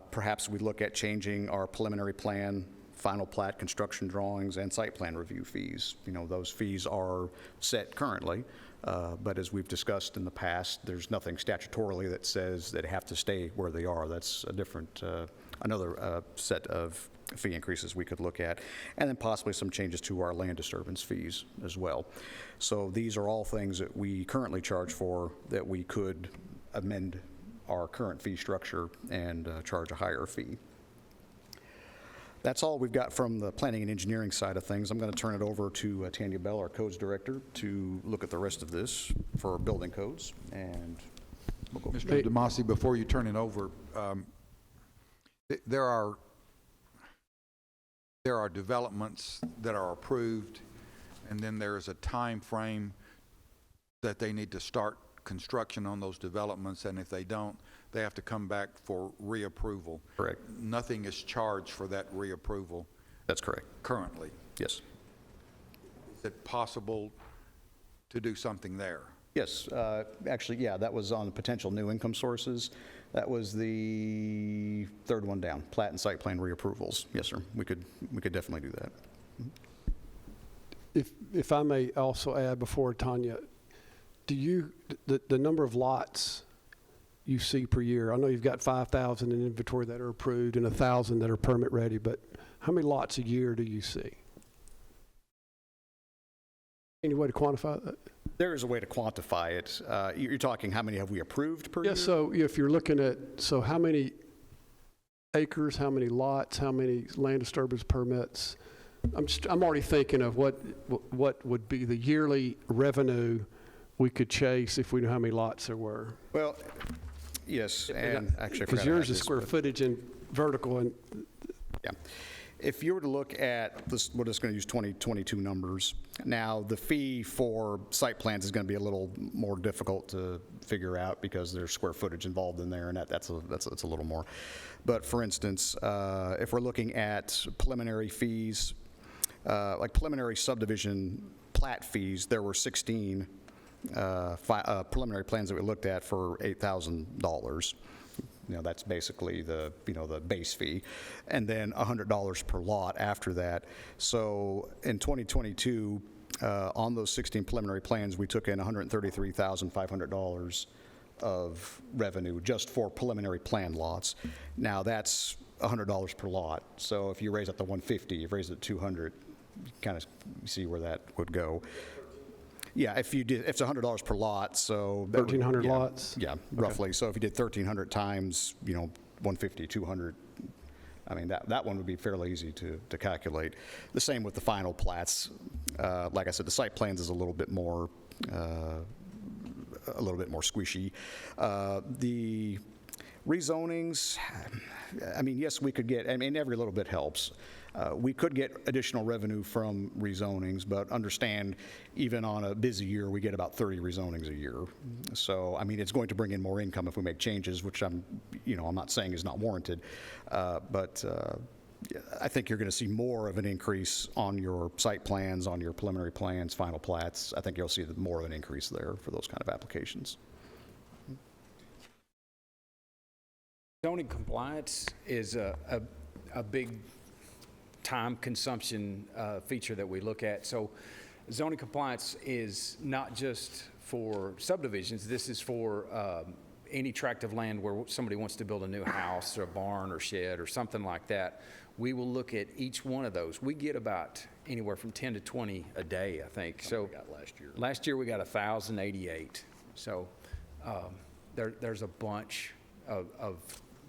Speaker 9: Perhaps we look at changing our preliminary plan, final plat, construction drawings, and site plan review fees. Those fees are set currently, but as we've discussed in the past, there's nothing statutorily that says they have to stay where they are. That's a different, another set of fee increases we could look at, and then possibly some changes to our land disturbance fees as well. So these are all things that we currently charge for that we could amend our current fee structure and charge a higher fee. That's all we've got from the planning and engineering side of things. I'm going to turn it over to Tanya Bell, our codes director, to look at the rest of this for building codes, and we'll go.
Speaker 2: Mr. DeMasi, before you turn it over, there are developments that are approved, and then there is a time frame that they need to start construction on those developments, and if they don't, they have to come back for reapproval.
Speaker 9: Correct.
Speaker 2: Nothing is charged for that reapproval.
Speaker 9: That's correct.
Speaker 2: Currently.
Speaker 9: Yes.
Speaker 2: Is it possible to do something there?
Speaker 9: Yes. Actually, yeah, that was on potential new income sources. That was the third one down, plat and site plan reapprovals. Yes, sir. We could definitely do that.
Speaker 8: If I may also add before Tanya, the number of lots you see per year, I know you've got 5,000 in inventory that are approved and 1,000 that are permit ready, but how many lots a year do you see? Any way to quantify that?
Speaker 9: There is a way to quantify it. You're talking how many have we approved per year?
Speaker 8: Yeah, so if you're looking at, so how many acres, how many lots, how many land disturbance permits? I'm already thinking of what would be the yearly revenue we could chase if we knew how many lots there were.
Speaker 9: Well, yes, and actually, I forgot
Speaker 8: Because
Speaker 9: to
Speaker 8: yours
Speaker 9: add
Speaker 8: is
Speaker 9: this,
Speaker 8: square
Speaker 9: but-
Speaker 8: footage and vertical, and
Speaker 9: Yeah. If you were to look at this, we're just going to use 2022 numbers. Now, the fee for site plans is going to be a little more difficult to figure out because there's square footage involved in there, and that's a little more. But for instance, if we're looking at preliminary fees, like preliminary subdivision plat fees, there were 16 preliminary plans that we looked at for $8,000. You know, that's basically the base fee, and then $100 per lot after that. So in 2022, on those 16 preliminary plans, we took in $133,500 of revenue just for preliminary plan lots. Now that's $100 per lot. So if you raise it to 150, you raise it to 200, you kind of see where that would go. Yeah, if it's $100 per lot, so.
Speaker 8: 1,300 lots?
Speaker 9: Yeah, roughly. So if you did 1,300 times, 150, 200, I mean, that one would be fairly easy to calculate. The same with the final plats. Like I said, the site plans is a little bit more squishy. The rezonings, I mean, yes, we could get, I mean, every little bit helps. We could get additional revenue from rezonings, but understand, even on a busy year, we get about 30 rezonings a year. So, I mean, it's going to bring in more income if we make changes, which I'm not saying is not warranted, but I think you're going to see more of an increase on your site plans, on your preliminary plans, final plats. I think you'll see more of an increase there for those kind of applications.
Speaker 10: Zoning compliance is a big time consumption feature that we look at. So zoning compliance is not just for subdivisions. This is for any tract of land where somebody wants to build a new house or a barn or shed or something like that. We will look at each one of those. We get about anywhere from 10 to 20 a day, I think. So last year we got 1,088. So there's a bunch of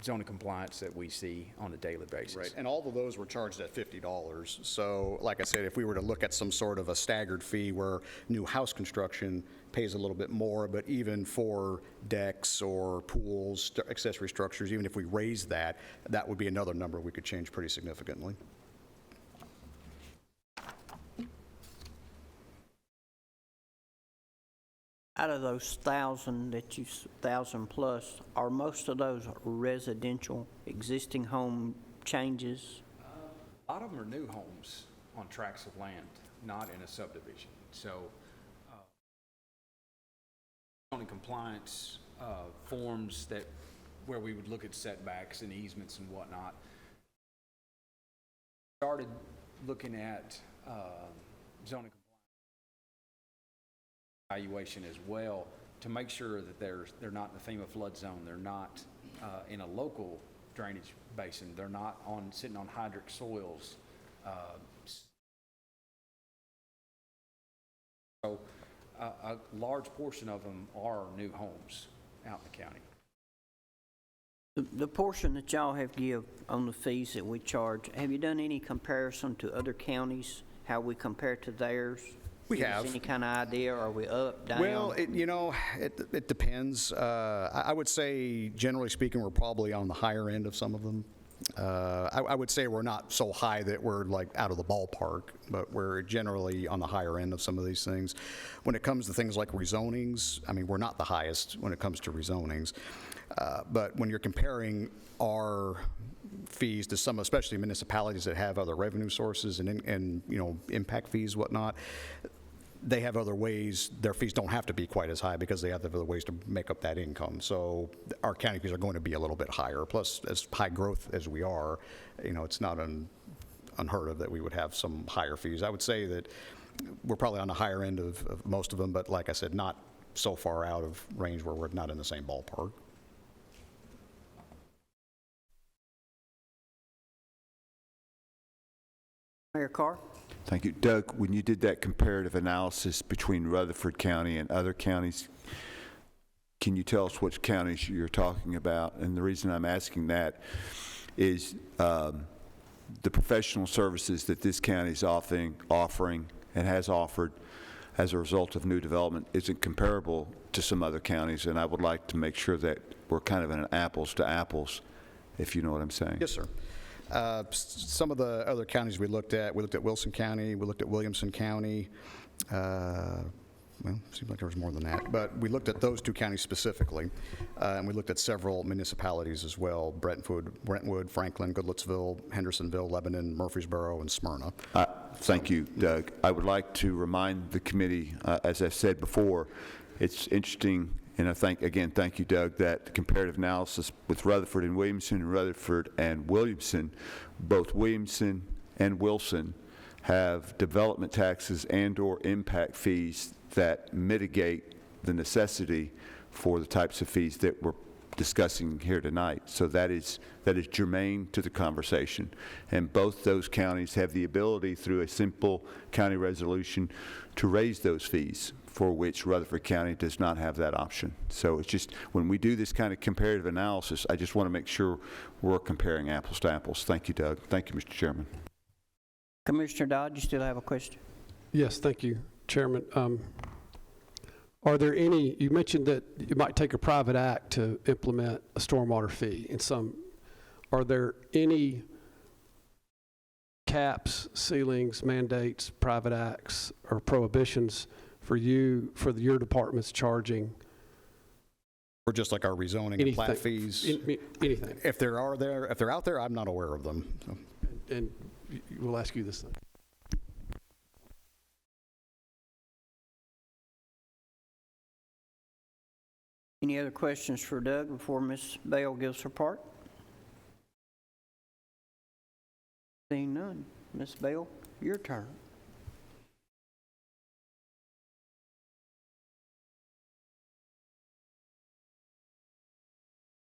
Speaker 10: zoning compliance that we see on a daily basis.
Speaker 9: Right, and all of those were charged at $50. So, like I said, if we were to look at some sort of a staggered fee where new house construction pays a little bit more, but even for decks or pools, accessory structures, even if we raise that, that would be another number we could change pretty significantly.
Speaker 1: Out of those 1,000 plus, are most of those residential existing home changes?
Speaker 10: A lot of them are new homes on tracts of land, not in a subdivision. So zoning compliance forms where we would look at setbacks and easements and whatnot. Started looking at zoning evaluation as well to make sure that they're not in the FEMA flood zone. They're not in a local drainage basin. They're not sitting on hydric soils. So a large portion of them are new homes out in the county.
Speaker 1: The portion that y'all have give on the fees that we charge, have you done any comparison to other counties, how we compare to theirs?
Speaker 9: We
Speaker 1: Give us
Speaker 9: have.
Speaker 1: any kind of idea? Are we up, down?
Speaker 9: Well, it depends. I would say, generally speaking, we're probably on the higher end of some of them. I would say we're not so high that we're like out of the ballpark, but we're generally on the higher end of some of these things. When it comes to things like rezonings, I mean, we're not the highest when it comes to rezonings. But when you're comparing our fees to some, especially municipalities that have other revenue sources and impact fees, whatnot, they have other ways. Their fees don't have to be quite as high because they have other ways to make up that income. So our county fees are going to be a little bit higher. Plus, as high growth as we are, it's not unheard of that we would have some higher fees. I would say that we're probably on the higher end of most of them, but like I said, not so far out of range where we're not in the same ballpark.
Speaker 1: Mayor Carr?
Speaker 3: Thank you. Doug, when you did that comparative analysis between Rutherford County and other counties, can you tell us which counties you're talking about? And the reason I'm asking that is the professional services that this county is offering and has offered as a result of new development isn't comparable to some other counties, and I would like to make sure that we're kind of in an apples to apples, if you know what I'm saying.
Speaker 9: Yes, sir. Some of the other counties we looked at Wilson County, we looked at Williamson County. Well, seems like there was more than that, but we looked at those two counties specifically, and we looked at several municipalities as well: Brentwood, Franklin, Goodlettsville, Hendersonville, Lebanon, Murfreesboro, and Smyrna.
Speaker 3: Thank you, Doug. I would like to remind the committee, as I've said before, it's interesting, and thank you, Doug, that the comparative analysis with Rutherford and Williamson and Rutherford and Williamson, both Williamson and Wilson have development taxes and/or impact fees that mitigate the necessity for the types of fees that we're discussing here tonight. So that is germane to the conversation. And both those counties have the ability through a simple county resolution to raise those fees, for which Rutherford County does not have that option. So it's just, when we do this kind of comparative analysis, I just want to make sure we're comparing apples to apples. Thank you, Doug. Thank you, Mr. Chairman.
Speaker 1: Commissioner Dodd, you still have a question?
Speaker 8: Yes, thank you, Chairman. Are there any, you mentioned that it might take a private act to implement a stormwater fee in some, are there any caps, ceilings, mandates, private acts, or prohibitions for your departments charging?
Speaker 9: Or just like our rezoning and plat fees?
Speaker 8: Anything.
Speaker 9: If they're out there, I'm not aware of them. So.
Speaker 8: And we'll ask you this then.
Speaker 1: Any other questions for Doug before Ms. Bale gives her part? Seeing none. Ms. Bale, your turn.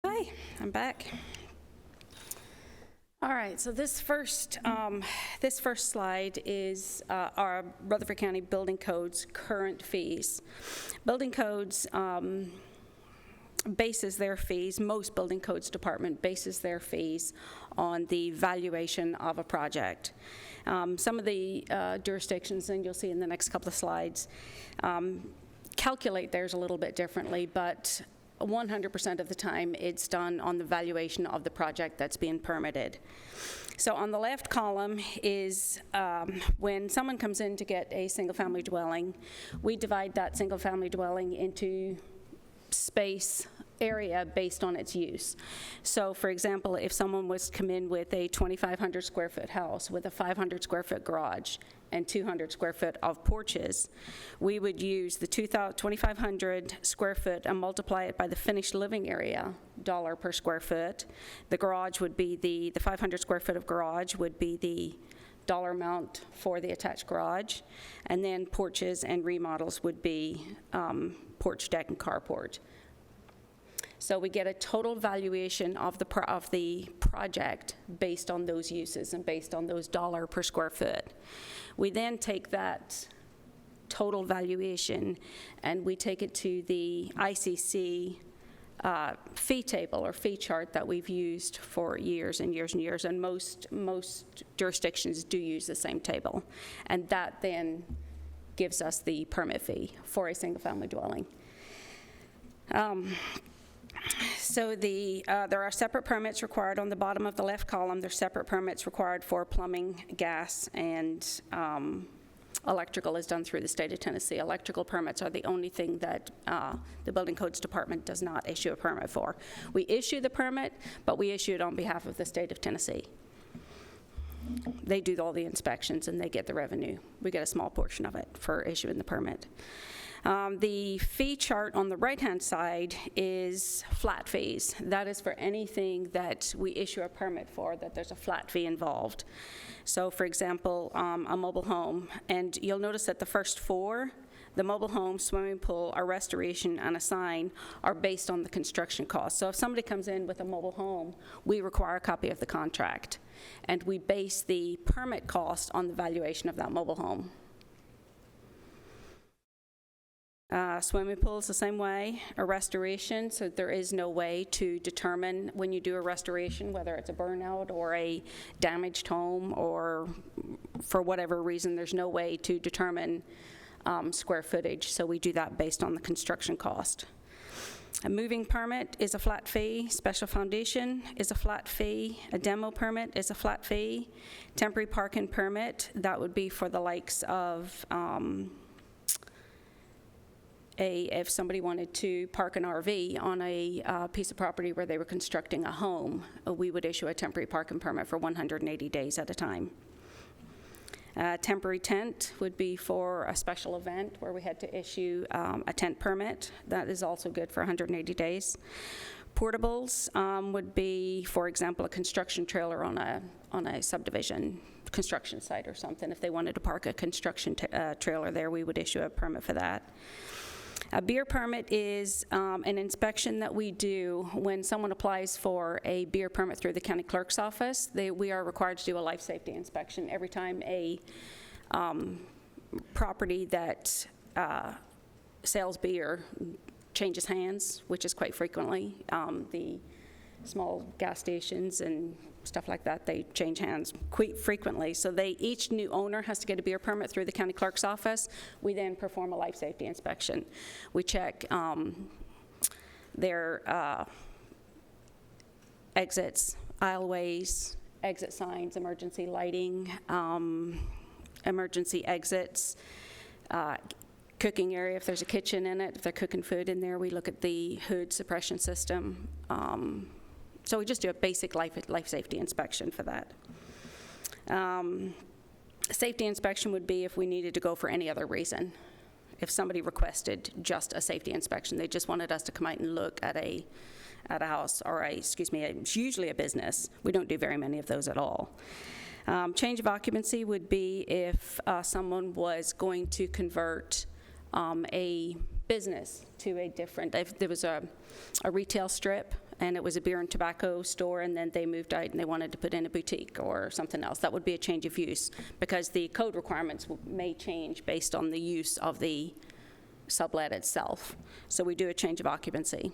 Speaker 11: Hi, I'm back. All right, so this first slide is our Rutherford County Building Code's current fees. Building Codes bases their fees, most building codes department bases their fees on the valuation of a project. Some of the jurisdictions, and you'll see in the next couple of slides, calculate theirs a little bit differently, but 100% of the time it's done on the valuation of the project that's being permitted. So on the left column is when someone comes in to get a single-family dwelling, we divide that single-family dwelling into space area based on its use. So for example, if someone was to come in with a 2,500 square foot house with a 500 square foot garage and 200 square foot of porches, we would use the 2,500 square foot and multiply it by the finished living area, dollar per square foot. The garage would be the 500 square foot of garage would be the dollar amount for the attached garage, and then porches and remodels would be porch, deck, and carport. So we get a total valuation of the project based on those uses and based on those dollar per square foot. We then take that total valuation and we take it to the ICC fee table or fee chart that we've used for years and years and years, and most jurisdictions do use the same table. And that then gives us the permit fee for a single-family dwelling. So there are separate permits required on the bottom of the left column. There's separate permits required for plumbing, gas, and electrical is done through the state of Tennessee. Electrical permits are the only thing that the Building Codes Department does not issue a permit for. We issue the permit, but we issue it on behalf of the state of Tennessee. They do all the inspections and they get the revenue. We get a small portion of it for issuing the permit. The fee chart on the right-hand side is flat fees. That is for anything that we issue a permit for, that there's a flat fee involved. So for example, a mobile home, and you'll notice that the first four, the mobile home, swimming pool, a restoration, and a sign, are based on the construction cost. So if somebody comes in with a mobile home, we require a copy of the contract, and we base the permit cost on the valuation of that mobile home. Swimming pools the same way. A restoration, so there is no way to determine when you do a restoration, whether it's a burnout or a damaged home, or for whatever reason, there's no way to determine square footage. So we do that based on the construction cost. A moving permit is a flat fee. Special foundation is a flat fee. A demo permit is a flat fee. Temporary parking permit, that would be for the likes of if somebody wanted to park an RV on a piece of property where they were constructing a home, we would issue a temporary parking permit for 180 days at a time. Temporary tent would be for a special event where we had to issue a tent permit. That is also good for 180 days. Portables would be, for example, a construction trailer on a subdivision construction site or something. If they wanted to park a construction trailer there, we would issue a permit for that. A beer permit is an inspection that we do when someone applies for a beer permit through the county clerk's office. We are required to do a life safety inspection every time a property that sells beer changes hands, which is quite frequently. The small gas stations and stuff like that, they change hands quite frequently. So each new owner has to get a beer permit through the county clerk's office. We then perform a life safety inspection. We check their exits, aisleways, exit signs, emergency lighting, emergency exits, cooking area, if there's a kitchen in it, if they're cooking food in there, we look at the hood suppression system. So we just do a basic life safety inspection for that. Safety inspection would be if we needed to go for any other reason. If somebody requested just a safety inspection, they just wanted us to come out and look at a house, or it's usually a business. We don't do very many of those at all. Change of occupancy would be if someone was going to convert a business to a different, if there was a retail strip and it was a beer and tobacco store, and then they moved out and they wanted to put in a boutique or something else, that would be a change of use, because the code requirements may change based on the use of the sublet itself. So we do a change of occupancy,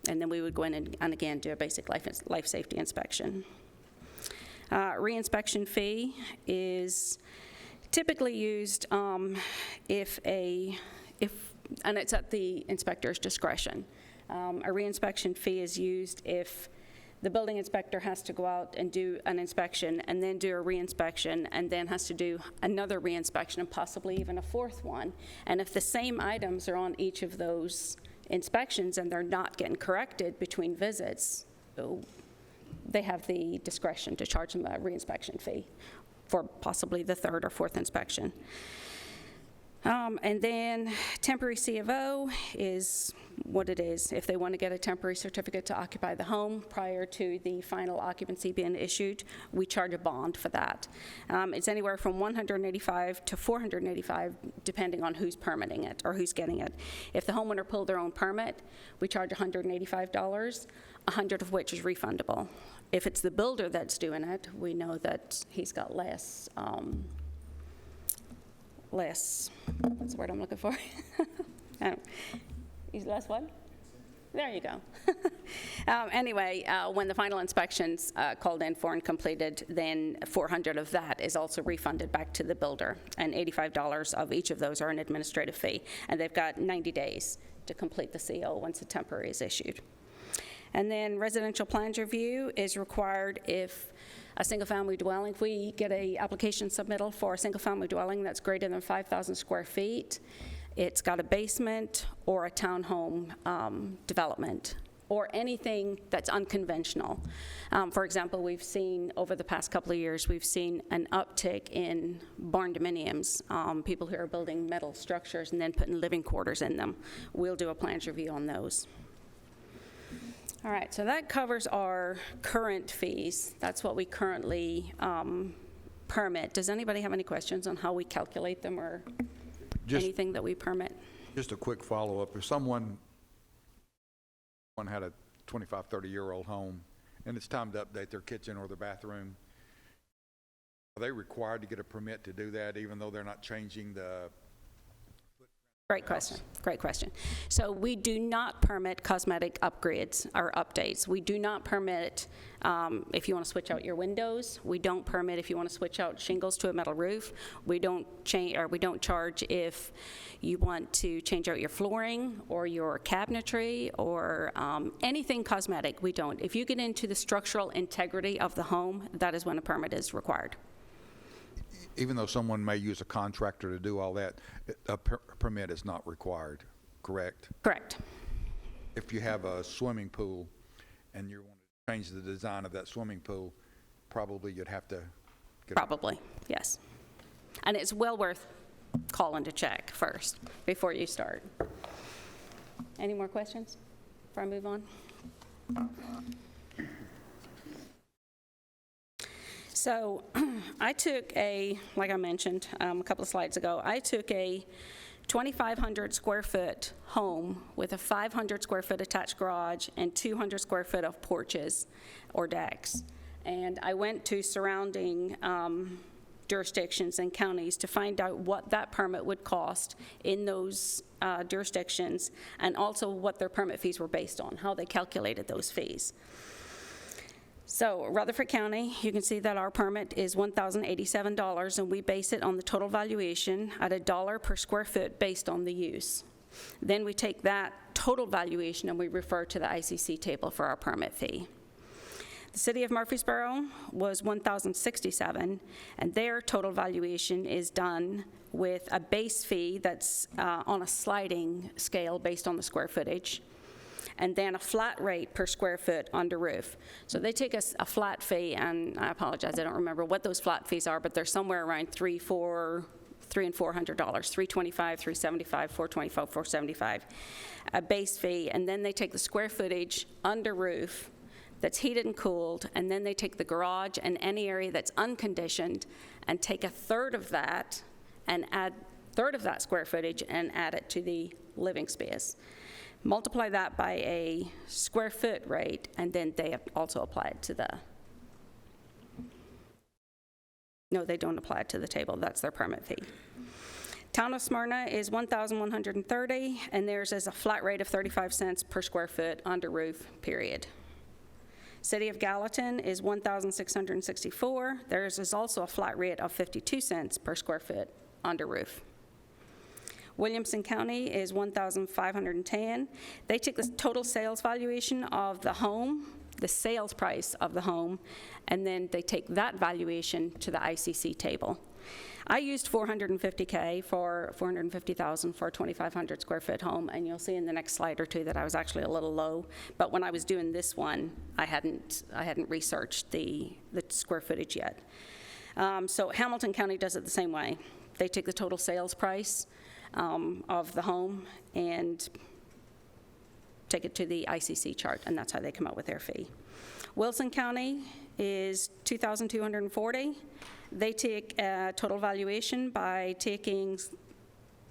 Speaker 11: and then we would go in and again do a basic life safety inspection. Reinspection fee is typically used and it's at the inspector's discretion. A reinspection fee is used if the building inspector has to go out and do an inspection and then do a reinspection and then has to do another reinspection and possibly even a fourth one. And if the same items are on each of those inspections and they're not getting corrected between visits, they have the discretion to charge them a reinspection fee for possibly the third or fourth inspection. And then temporary C of O is what it is. If they want to get a temporary certificate to occupy the home prior to the final occupancy being issued, we charge a bond for that. It's anywhere from $185 to $485, depending on who's permitting it or who's getting it. If the homeowner pulled their own permit, we charge $185, 100 of which is refundable. If it's the builder that's doing it, we know that he's got less, what's the word I'm looking for? He's less what? There you go. Anyway, when the final inspection's called in for and completed, then 400 of that is also refunded back to the builder, and $85 of each of those are an administrative fee, and they've got 90 days to complete the CO once the temporary is issued. And then residential plans review is required if a single-family dwelling, if we get a application submittal for a single-family dwelling that's greater than 5,000 square feet, it's got a basement or a townhome development, or anything that's unconventional. For example, we've seen over the past couple of years, we've seen an uptick in barn dominiums, people who are building metal structures and then putting living quarters in them. We'll do a plans review on those. All right, so that covers our current fees. That's what we currently permit. Does anybody have any questions on how we calculate them or anything that we permit?
Speaker 2: Just a quick follow-up. If someone had a 25, 30-year-old home and it's time to update their kitchen or their bathroom, are they required to get a permit to do that even though they're not changing the
Speaker 11: Great question, great question. So we do not permit cosmetic upgrades or updates. We do not permit if you want to switch out your windows. We don't permit if you want to switch out shingles to a metal roof. We don't charge if you want to change out your flooring or your cabinetry or anything cosmetic. We don't. If you get into the structural integrity of the home, that is when a permit is required.
Speaker 2: Even though someone may use a contractor to do all that, a permit is not required, correct?
Speaker 11: Correct.
Speaker 2: If you have a swimming pool and you want to change the design of that swimming pool, probably you'd have to get
Speaker 11: Probably, yes. And it's well worth calling to check first before you start. Any more questions before I move on? So I took like I mentioned a couple of slides ago, I took a 2,500 square foot home with a 500 square foot attached garage and 200 square foot of porches or decks. And I went to surrounding jurisdictions and counties to find out what that permit would cost in those jurisdictions, and also what their permit fees were based on, how they calculated those fees. So Rutherford County, you can see that our permit is $1,087, and we base it on the total valuation at $1 per square foot based on the use. Then we take that total valuation and we refer to the ICC table for our permit fee. The City of Murfreesboro was $1,067, and their total valuation is done with a base fee that's on a sliding scale based on the square footage, and then a flat rate per square foot under roof. So they take a flat fee, and I apologize, I don't remember what those flat fees are, but they're somewhere around $300 and $400, $325, $375, $425, $475, a base fee, and then they take the square footage under roof that's heated and cooled, and then they take the garage and any area that's unconditioned and take a third of that and add third of that square footage and add it to the living space. Multiply that by a square foot rate, and then they also apply it to the, no, they don't apply it to the table. That's their permit fee. Town of Smyrna is $1,130, and theirs is a flat rate of 35 cents per square foot under roof, period. City of Gallatin is $1,664. Theirs is also a flat rate of 52 cents per square foot under roof. Williamson County is $1,510. They take the total sales valuation of the home, the sales price of the home, and then they take that valuation to the ICC table. I used $450,000 for a 2,500 square foot home, and you'll see in the next slide or two that I was actually a little low. But when I was doing this one, I hadn't researched the square footage yet. So Hamilton County does it the same way. They take the total sales price of the home and take it to the ICC chart, and that's how they come up with their fee. Wilson County is $2,240. They take a total valuation by taking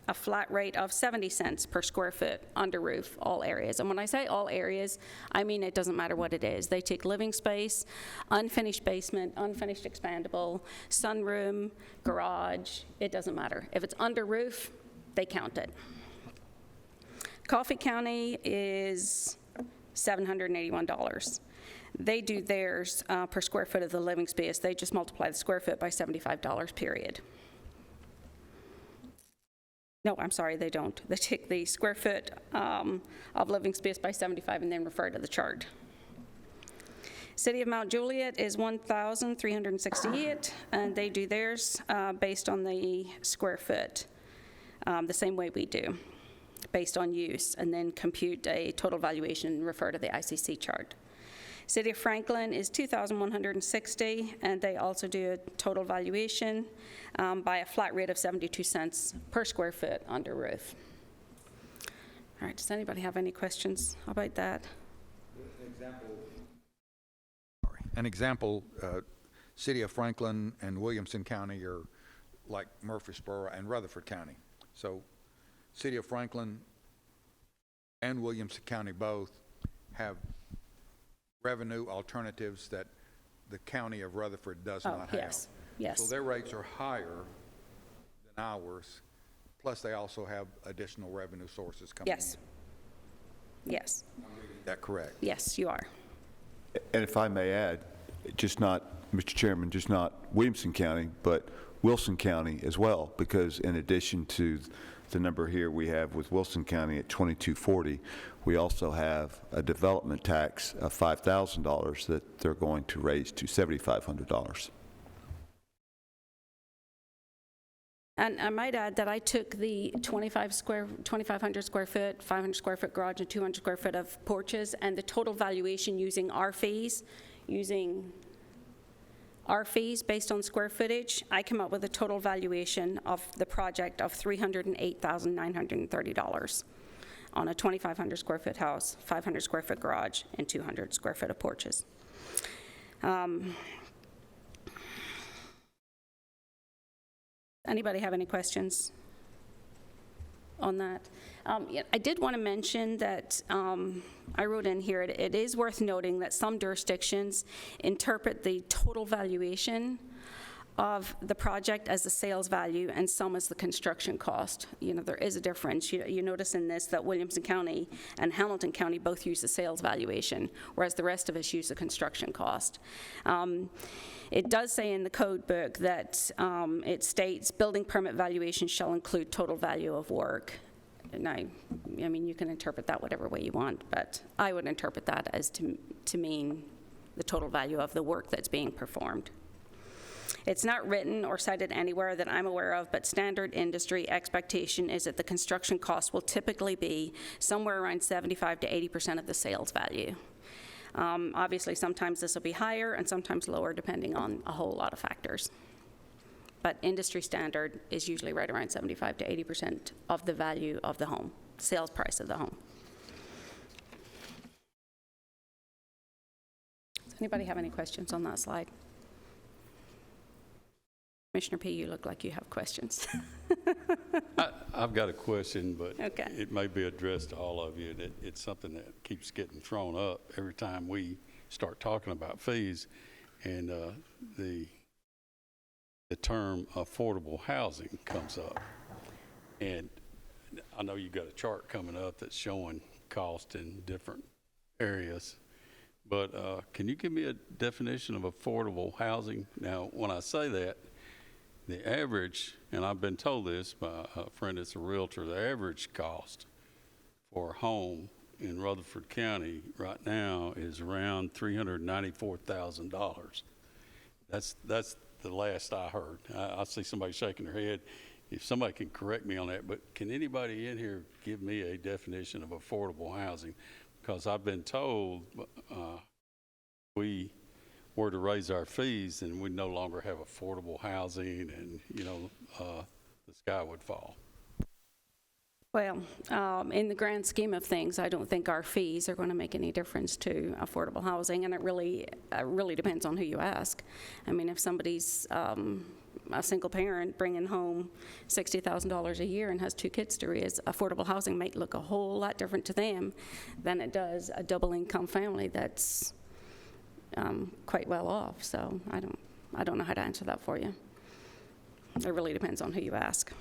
Speaker 11: a flat rate of 70 cents per square foot under roof, all areas. And when I say all areas, I mean it doesn't matter what it is. They take living space, unfinished basement, unfinished expandable, sunroom, garage, it doesn't matter. If it's under roof, they count it. Coffee County is $781. They do theirs per square foot of the living space. They just multiply the square foot by $75, period. No, I'm sorry, they don't. They take the square foot of living space by 75 and then refer to the chart. City of Mount Juliet is $1,368, and they do theirs based on the square foot, the same way we do, based on use, and then compute a total valuation and refer to the ICC chart. City of Franklin is $2,160, and they also do a total valuation by a flat rate of 72 cents per square foot under roof. All right, does anybody have any questions about that?
Speaker 2: An example, City of Franklin and Williamson County are like Murfreesboro and Rutherford County. So City of Franklin and Williamson County both have revenue alternatives that the county of Rutherford does not have.
Speaker 11: Yes, yes.
Speaker 2: So their rates are higher than ours, Plus, they also have additional revenue sources coming in.
Speaker 11: Yes. Yes,
Speaker 2: Is that correct?
Speaker 11: yes, you are.
Speaker 3: And if I may add, just not, Mr. Chairman, just not Williamson County, but Wilson County as well, because in addition to the number here we have with Wilson County at $2240, we also have a development tax of $5,000 that they're going to raise to $7,500.
Speaker 11: And I might add that I took the 2,500 square foot, 500 square foot garage, and 200 square foot of porches, and the total valuation using our fees based on square footage, I come up with a total valuation of the project of $308,930 on a 2,500 square foot house, 500 square foot garage, and 200 square foot of porches. Anybody have any questions on that? Yeah, I did want to mention that I wrote in here, it is worth noting that some jurisdictions interpret the total valuation of the project as the sales value and some as the construction cost. You know, there is a difference. You notice in this that Williamson County and Hamilton County both use the sales valuation, whereas the rest of us use the construction cost. It does say in the code book that it states building permit valuation shall include total value of work. And I mean, you can interpret that whatever way you want, but I would interpret that as to mean the total value of the work that's being performed. It's not written or cited anywhere that I'm aware of, but standard industry expectation is that the construction cost will typically be somewhere around 75 to 80% of the sales value. Obviously, sometimes this will be higher and sometimes lower, depending on a whole lot of factors. But industry standard is usually right around 75 to 80% of the value of the home, sales price of the home. Does anybody have any questions on that slide? Commissioner P., you look like you have questions.
Speaker 4: I've got a question, but
Speaker 11: Okay.
Speaker 4: it may be addressed to all of you. It's something that keeps getting thrown up every time we start talking about fees, and the term affordable housing comes up. And I know you've got a chart coming up that's showing cost in different areas, but can you give me a definition of affordable housing? Now, when I say that, the average, and I've been told this by a friend that's a realtor, the average cost for a home in Rutherford County right now is around $394,000. That's the last I heard. I see somebody shaking their head. If somebody can correct me on that, but can anybody in here give me a definition of affordable housing? Because I've been told we were to raise our fees, and we'd no longer have affordable housing, and, the sky would fall.
Speaker 11: Well, in the grand scheme of things, I don't think our fees are going to make any difference to affordable housing, and it really depends on who you ask. I mean, if somebody's a single parent bringing home $60,000 a year and has 2 kids to raise, affordable housing might look a whole lot different to them than it does a double-income family that's quite well off. So I don't know how to answer that for you. It really depends on who you ask.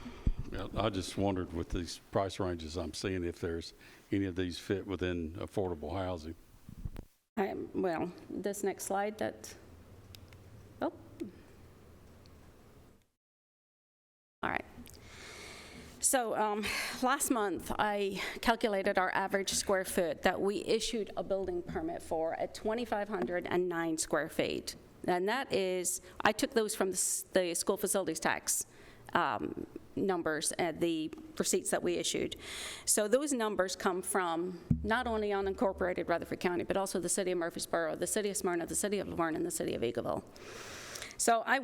Speaker 4: Yeah, I just wondered with these price ranges I'm seeing if there's any of these fit within affordable housing.
Speaker 11: Well, this next slide all right. So last month, I calculated our average square foot that we issued a building permit for at 2,509 square feet. And that is, I took those from the school facilities tax numbers and the receipts that we issued. So those numbers come from not only unincorporated Rutherford County, but also the city of Murfreesboro, the city of Smyrna, the city of Laverne, and the city of Eagleville. So I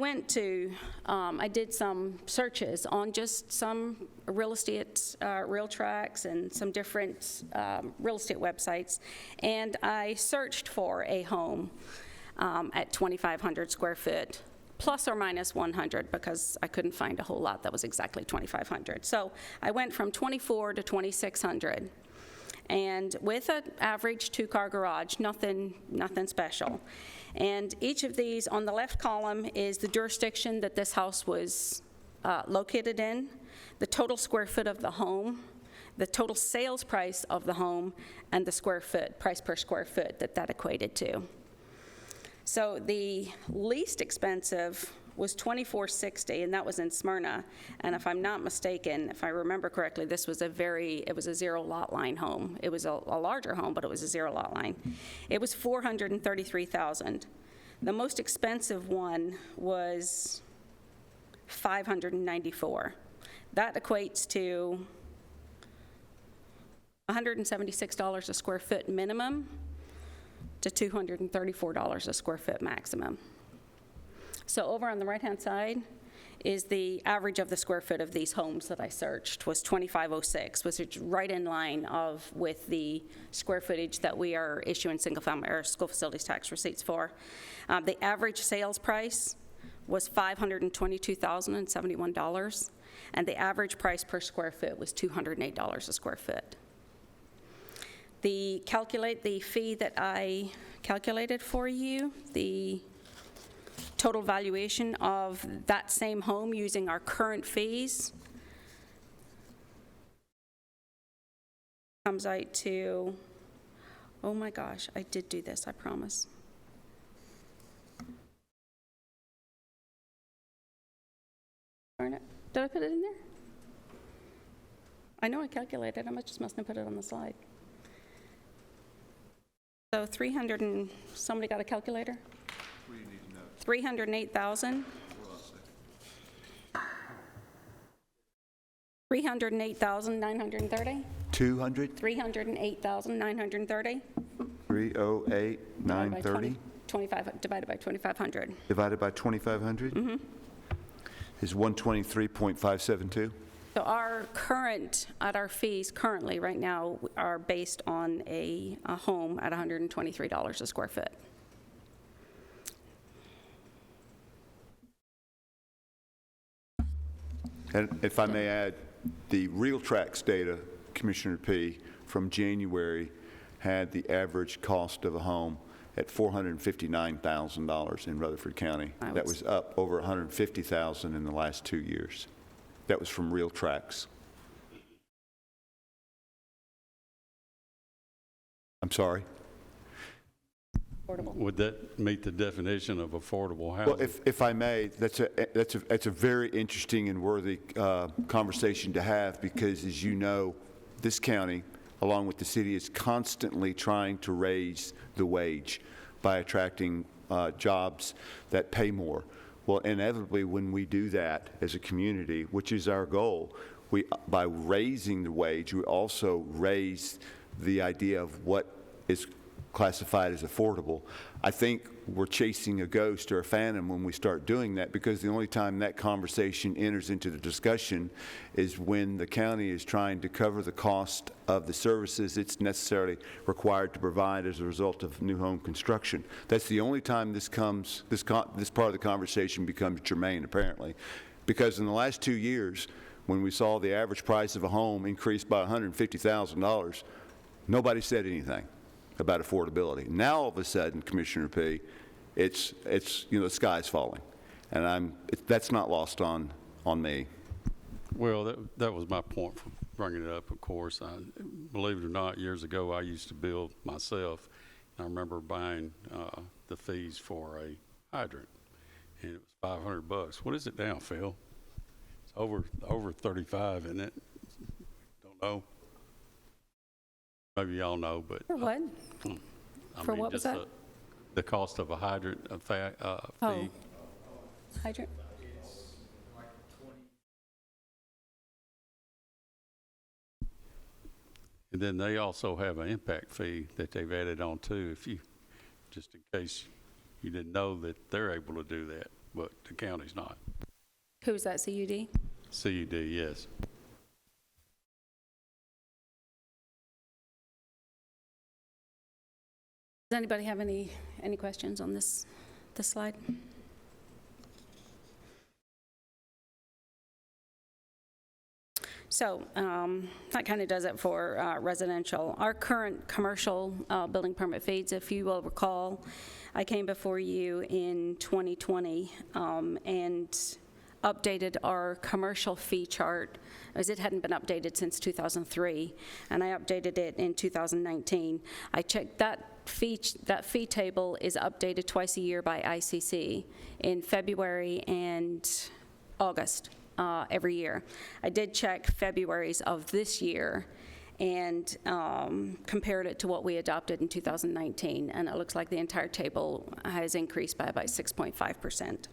Speaker 11: I did some searches on just some real estate, RealTracs, and some different real estate websites, and I searched for a home at 2,500 square foot, plus or minus 100, because I couldn't find a whole lot that was exactly 2,500. So I went from 2,400 to 2,600. And with an average 2-car garage, nothing special. And each of these, on the left column, is the jurisdiction that this house was located in. the total square foot of the home, the total sales price of the home, and the square foot, price per square foot that equated to. So the least expensive was $24.60, and that was in Smyrna. And if I'm not mistaken, if I remember correctly, this was it was a zero lot line home. It was a larger home, but it was a zero lot line. It was $433,000. The most expensive one was $594. That equates to $176 a square foot minimum to $234 a square foot maximum. So over on the right-hand side is the average of the square foot of these homes that I searched was 2506, which is right in line with the square footage that we are issuing single-family or school facilities tax receipts for. The average sales price was $522,071, and the average price per square foot was $208 a square foot. The fee that I calculated for you, the total valuation of that same home using our current fees comes out to, oh my gosh, I did do this, I promise. Darn it. Did I put it in there? I know I calculated, I just must have put it on the slide. So 300 and, somebody got a calculator? 308,000. 308,930.
Speaker 3: 200?
Speaker 11: 308,930.
Speaker 3: 308,930
Speaker 11: divided by 2,500.
Speaker 3: divided by 2,500 is 123.572.
Speaker 11: So our fees currently right now are based on a home at $123 a square foot.
Speaker 3: And if I may add, the Real Tracks data, Commissioner P., from January had the average cost of a home at $459,000 in Rutherford County. That was up over $150,000 in the last 2 years. That was from Real Tracks. I'm sorry?
Speaker 4: Would that meet the definition of affordable housing?
Speaker 3: Well, if I may, that's a very interesting and worthy conversation to have, because, as you know, this county, along with the city, is constantly trying to raise the wage by attracting jobs that pay more. Well, inevitably, when we do that as a community, which is our goal, by raising the wage, we also raise the idea of what is classified as affordable. I think we're chasing a ghost or a phantom when we start doing that, because the only time that conversation enters into the discussion is when the county is trying to cover the cost of the services it's necessarily required to provide as a result of new home construction. That's the only time this part of the conversation becomes germane, apparently, because in the last 2 years, when we saw the average price of a home increase by $150,000, nobody said anything about affordability. Now, all of a sudden, Commissioner P., it's the sky's falling, and that's not lost on me.
Speaker 4: Well, that was my point for bringing it up, of course. Believe it or not, years ago, I used to build myself. I remember buying the fees for a hydrant, and it was $500. What is it now, Phil? It's over 35, isn't it? Don't know. Maybe y'all know, but
Speaker 11: For what? For what was that?
Speaker 4: The cost of a hydrant, fee.
Speaker 11: Hydrant?
Speaker 4: And then they also have an impact fee that they've added on too, just in case you didn't know that they're able to do that, but the county's not.
Speaker 11: Who's that, CUD?
Speaker 4: CUD, yes.
Speaker 11: Does anybody have any questions on this slide? So that kind of does it for residential. Our current commercial building permit fees, if you will recall, I came before you in 2020, and updated our commercial fee chart, as it hadn't been updated since 2003, and I updated it in 2019. I checked that fee table is updated twice a year by ICC in February and August every year. I did check February's of this year and compared it to what we adopted in 2019, and it looks like the entire table has increased by about 6.5%.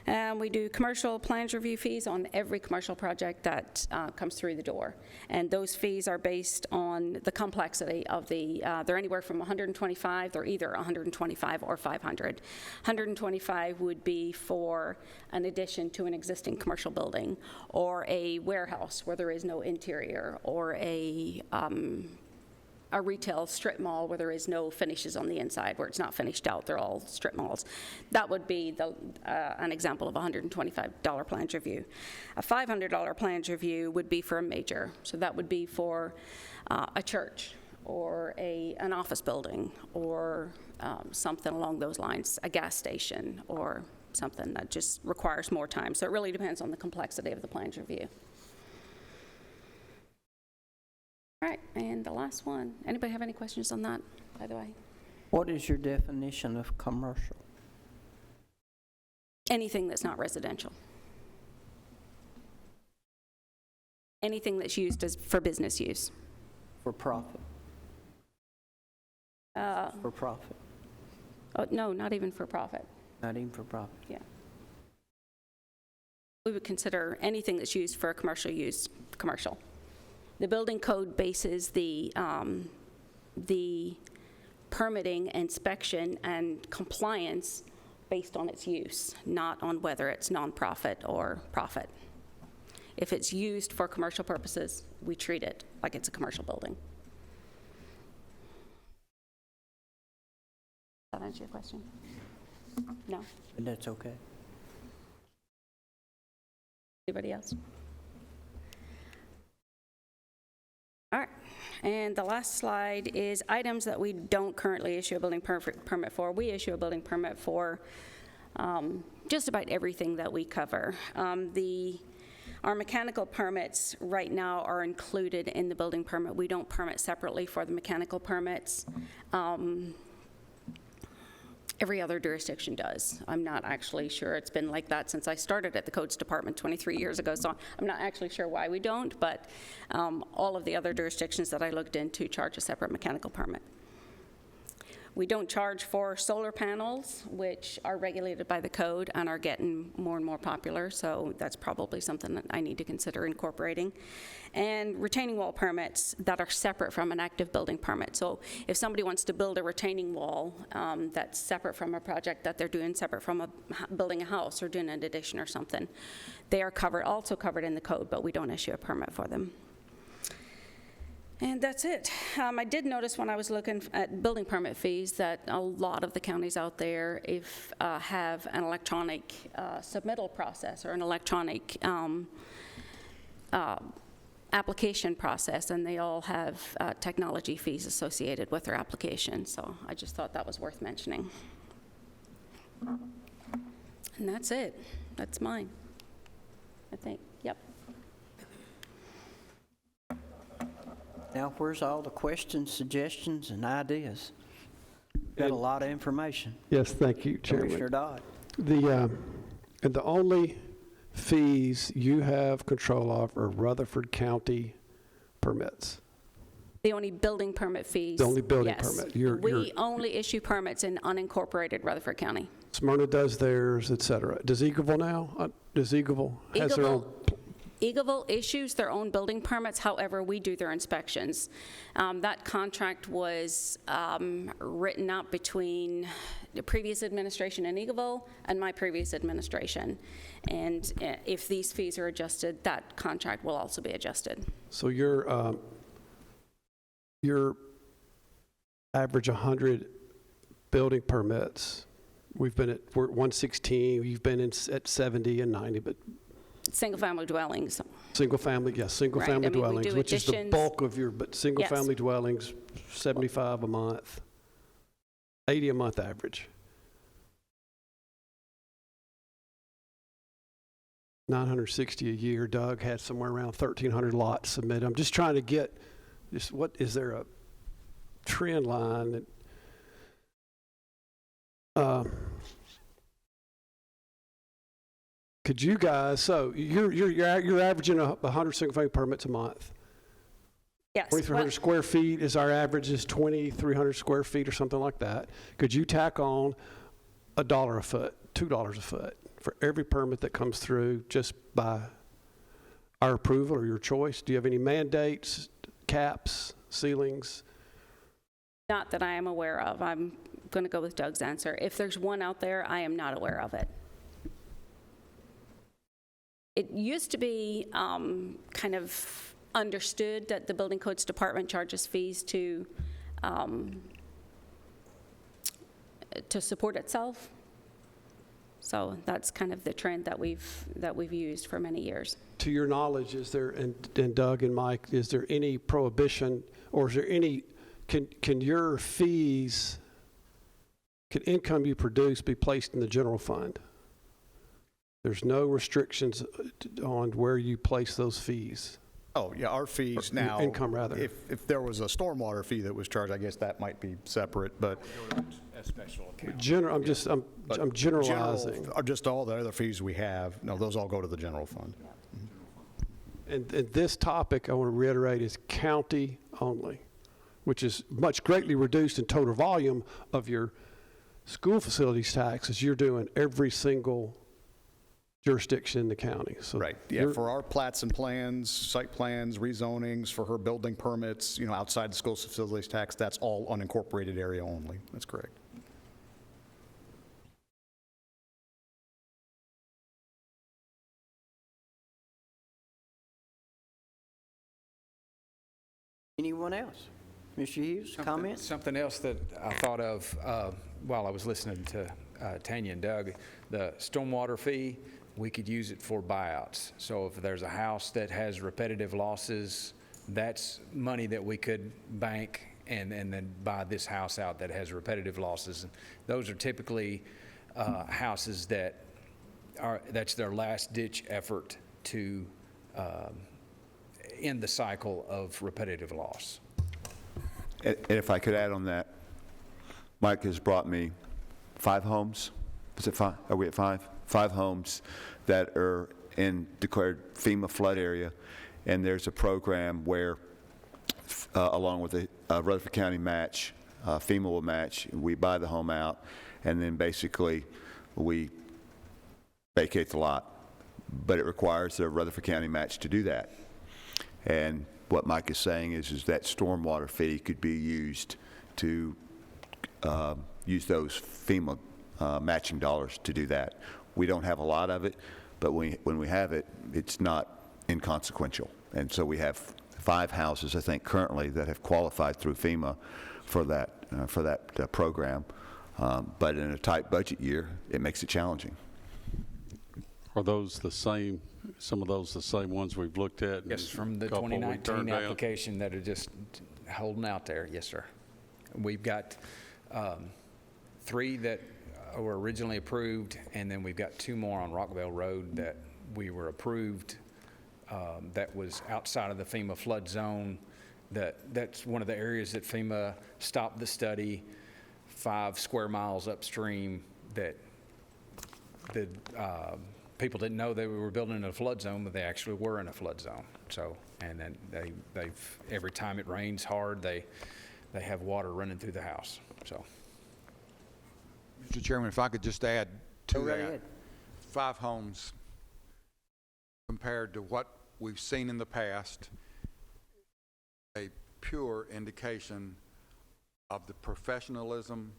Speaker 11: And we do commercial plans review fees on every commercial project that comes through the door. And those fees are based on the complexity of they're anywhere from 125, they're either 125 or 500. 125 would be for an addition to an existing commercial building, or a warehouse where there is no interior, or a retail strip mall where there is no finishes on the inside, where it's not finished out, they're all strip malls. That would be an example of a $125 plans review. A $500 plans review would be for a major, so that would be for a church, or an office building, or something along those lines, a gas station, or something that just requires more time. So it really depends on the complexity of the plans review. All right, and the last one. Anybody have any questions on that, by the way?
Speaker 1: What is your definition of commercial?
Speaker 11: Anything that's not residential. Anything that's used for business use.
Speaker 1: For profit? For profit?
Speaker 11: Oh, no, not even for profit.
Speaker 1: Not even for profit?
Speaker 11: Yeah. We would consider anything that's used for commercial use, commercial. The building code bases the permitting, inspection, and compliance based on its use, not on whether it's nonprofit or profit. If it's used for commercial purposes, we treat it like it's a commercial building. Does that answer your question? No?
Speaker 1: And that's okay.
Speaker 11: Anybody else? All right, and the last slide is items that we don't currently issue a building permit for. We issue a building permit for just about everything that we cover. Our mechanical permits right now are included in the building permit. We don't permit separately for the mechanical permits. Every other jurisdiction does. I'm not actually sure. It's been like that since I started at the Codes Department 23 years ago, so I'm not actually sure why we don't, but all of the other jurisdictions that I looked into charge a separate mechanical permit. We don't charge for solar panels, which are regulated by the code and are getting more and more popular, so that's probably something that I need to consider incorporating. And retaining wall permits that are separate from an active building permit. So if somebody wants to build a retaining wall that's separate from a project that they're doing, separate from building a house or doing an addition or something, they are also covered in the code, but we don't issue a permit for them. And that's it. I did notice when I was looking at building permit fees that a lot of the counties out there have an electronic submittal process or an electronic application process, and they all have technology fees associated with their application. So I just thought that was worth mentioning. And that's it. That's mine, I think. Yep.
Speaker 1: Now, where's all the questions, suggestions, and ideas? Got a lot of information.
Speaker 8: Yes, thank you, Chairman.
Speaker 1: Commissioner Dodd.
Speaker 8: And the only fees you have control of are Rutherford County permits.
Speaker 11: The only building permit fees.
Speaker 8: The only building
Speaker 11: yes.
Speaker 8: permit.
Speaker 11: We only issue permits in unincorporated Rutherford County.
Speaker 8: Smyrna does theirs, et cetera. Does Eagleville now? Does Eagleville has their own?
Speaker 11: Eagleville issues their own building permits, however, we do their inspections. That contract was written up between the previous administration in Eagleville and my previous administration. And if these fees are adjusted, that contract will also be adjusted.
Speaker 8: So your average 100 building permits, we're at 116, you've been at 70 and 90, but
Speaker 11: Single-family dwellings.
Speaker 8: single-family
Speaker 11: Right.
Speaker 8: dwellings,
Speaker 11: do
Speaker 8: which is the
Speaker 11: additions.
Speaker 8: bulk of but single-family dwellings, 75 a month, 80 a month average. 960 a year. Doug had somewhere around 1,300 lots submitted. I'm just trying to get, just what, is there a trend line that, could you guys, so you're averaging 100 single-family permits a month.
Speaker 11: Yes.
Speaker 8: 2,300 square feet is our average, is 2,300 square feet or something like that. Could you tack on $1 a foot, $2 a foot for every permit that comes through just by our approval or your choice? Do you have any mandates, caps, ceilings?
Speaker 11: Not that I am aware of. I'm going to go with Doug's answer. If there's one out there, I am not aware of it. It used to be kind of understood that the Building Codes Department charges fees to support itself. So that's kind of the trend that we've used for many years.
Speaker 8: To your knowledge, is there, and Doug and Mike, is there any prohibition, or is there any, can your fees, can income you produce be placed in the general fund? There's no restrictions on where you place those fees.
Speaker 9: Oh, yeah, our fees now.
Speaker 8: Income, rather.
Speaker 9: If there was a stormwater fee that was charged, I guess that might be separate, but.
Speaker 10: A special account.
Speaker 8: I'm generalizing.
Speaker 9: Just all the other fees we have, no, those all go to the general fund.
Speaker 8: And this topic, I want to reiterate, is county only, which is much greatly reduced in total volume of your school facilities tax, as you're doing every single jurisdiction in the county. So
Speaker 9: Right, yeah, for our plats and plans, site plans, rezonings, for her building permits, outside the school facilities tax, that's all unincorporated area only. That's correct.
Speaker 1: Anyone else? Mr. Hughes, comments?
Speaker 10: Something else that I thought of while I was listening to Tanya and Doug, the stormwater fee, we could use it for buyouts. So if there's a house that has repetitive losses, that's money that we could bank and then buy this house out that has repetitive losses. Those are typically houses that's their last ditch effort to end the cycle of repetitive loss.
Speaker 3: And if I could add on that, Mike has brought me 5 homes. Is it 5? Are we at 5? 5 homes that are in declared FEMA flood area, and there's a program where, along with the Rutherford County match, FEMA will match. We buy the home out, and then basically we vacate the lot. But it requires the Rutherford County match to do that. And what Mike is saying is that stormwater fee could be used to use those FEMA matching dollars to do that. We don't have a lot of it, but when we have it, it's not inconsequential. And so we have 5 houses, I think, currently that have qualified through FEMA for that program. But in a tight budget year, it makes it challenging.
Speaker 4: Are those the same, some of those the same ones we've looked at?
Speaker 10: Yes, from the 2019 application that are just holding out there. Yes, sir. We've got 3 that were originally approved, and then we've got 2 more on Rockville Road that we were approved that was outside of the FEMA flood zone. That's one of the areas that FEMA stopped the study 5 square miles upstream that the people didn't know they were building in a flood zone, but they actually were in a flood zone. So, and then they've every time it rains hard, they have water running through the house. So,
Speaker 2: Mr. Chairman, if I could just add to
Speaker 1: Go right
Speaker 2: that,
Speaker 1: ahead.
Speaker 2: 5 homes compared to what we've seen in the past, a pure indication of the professionalism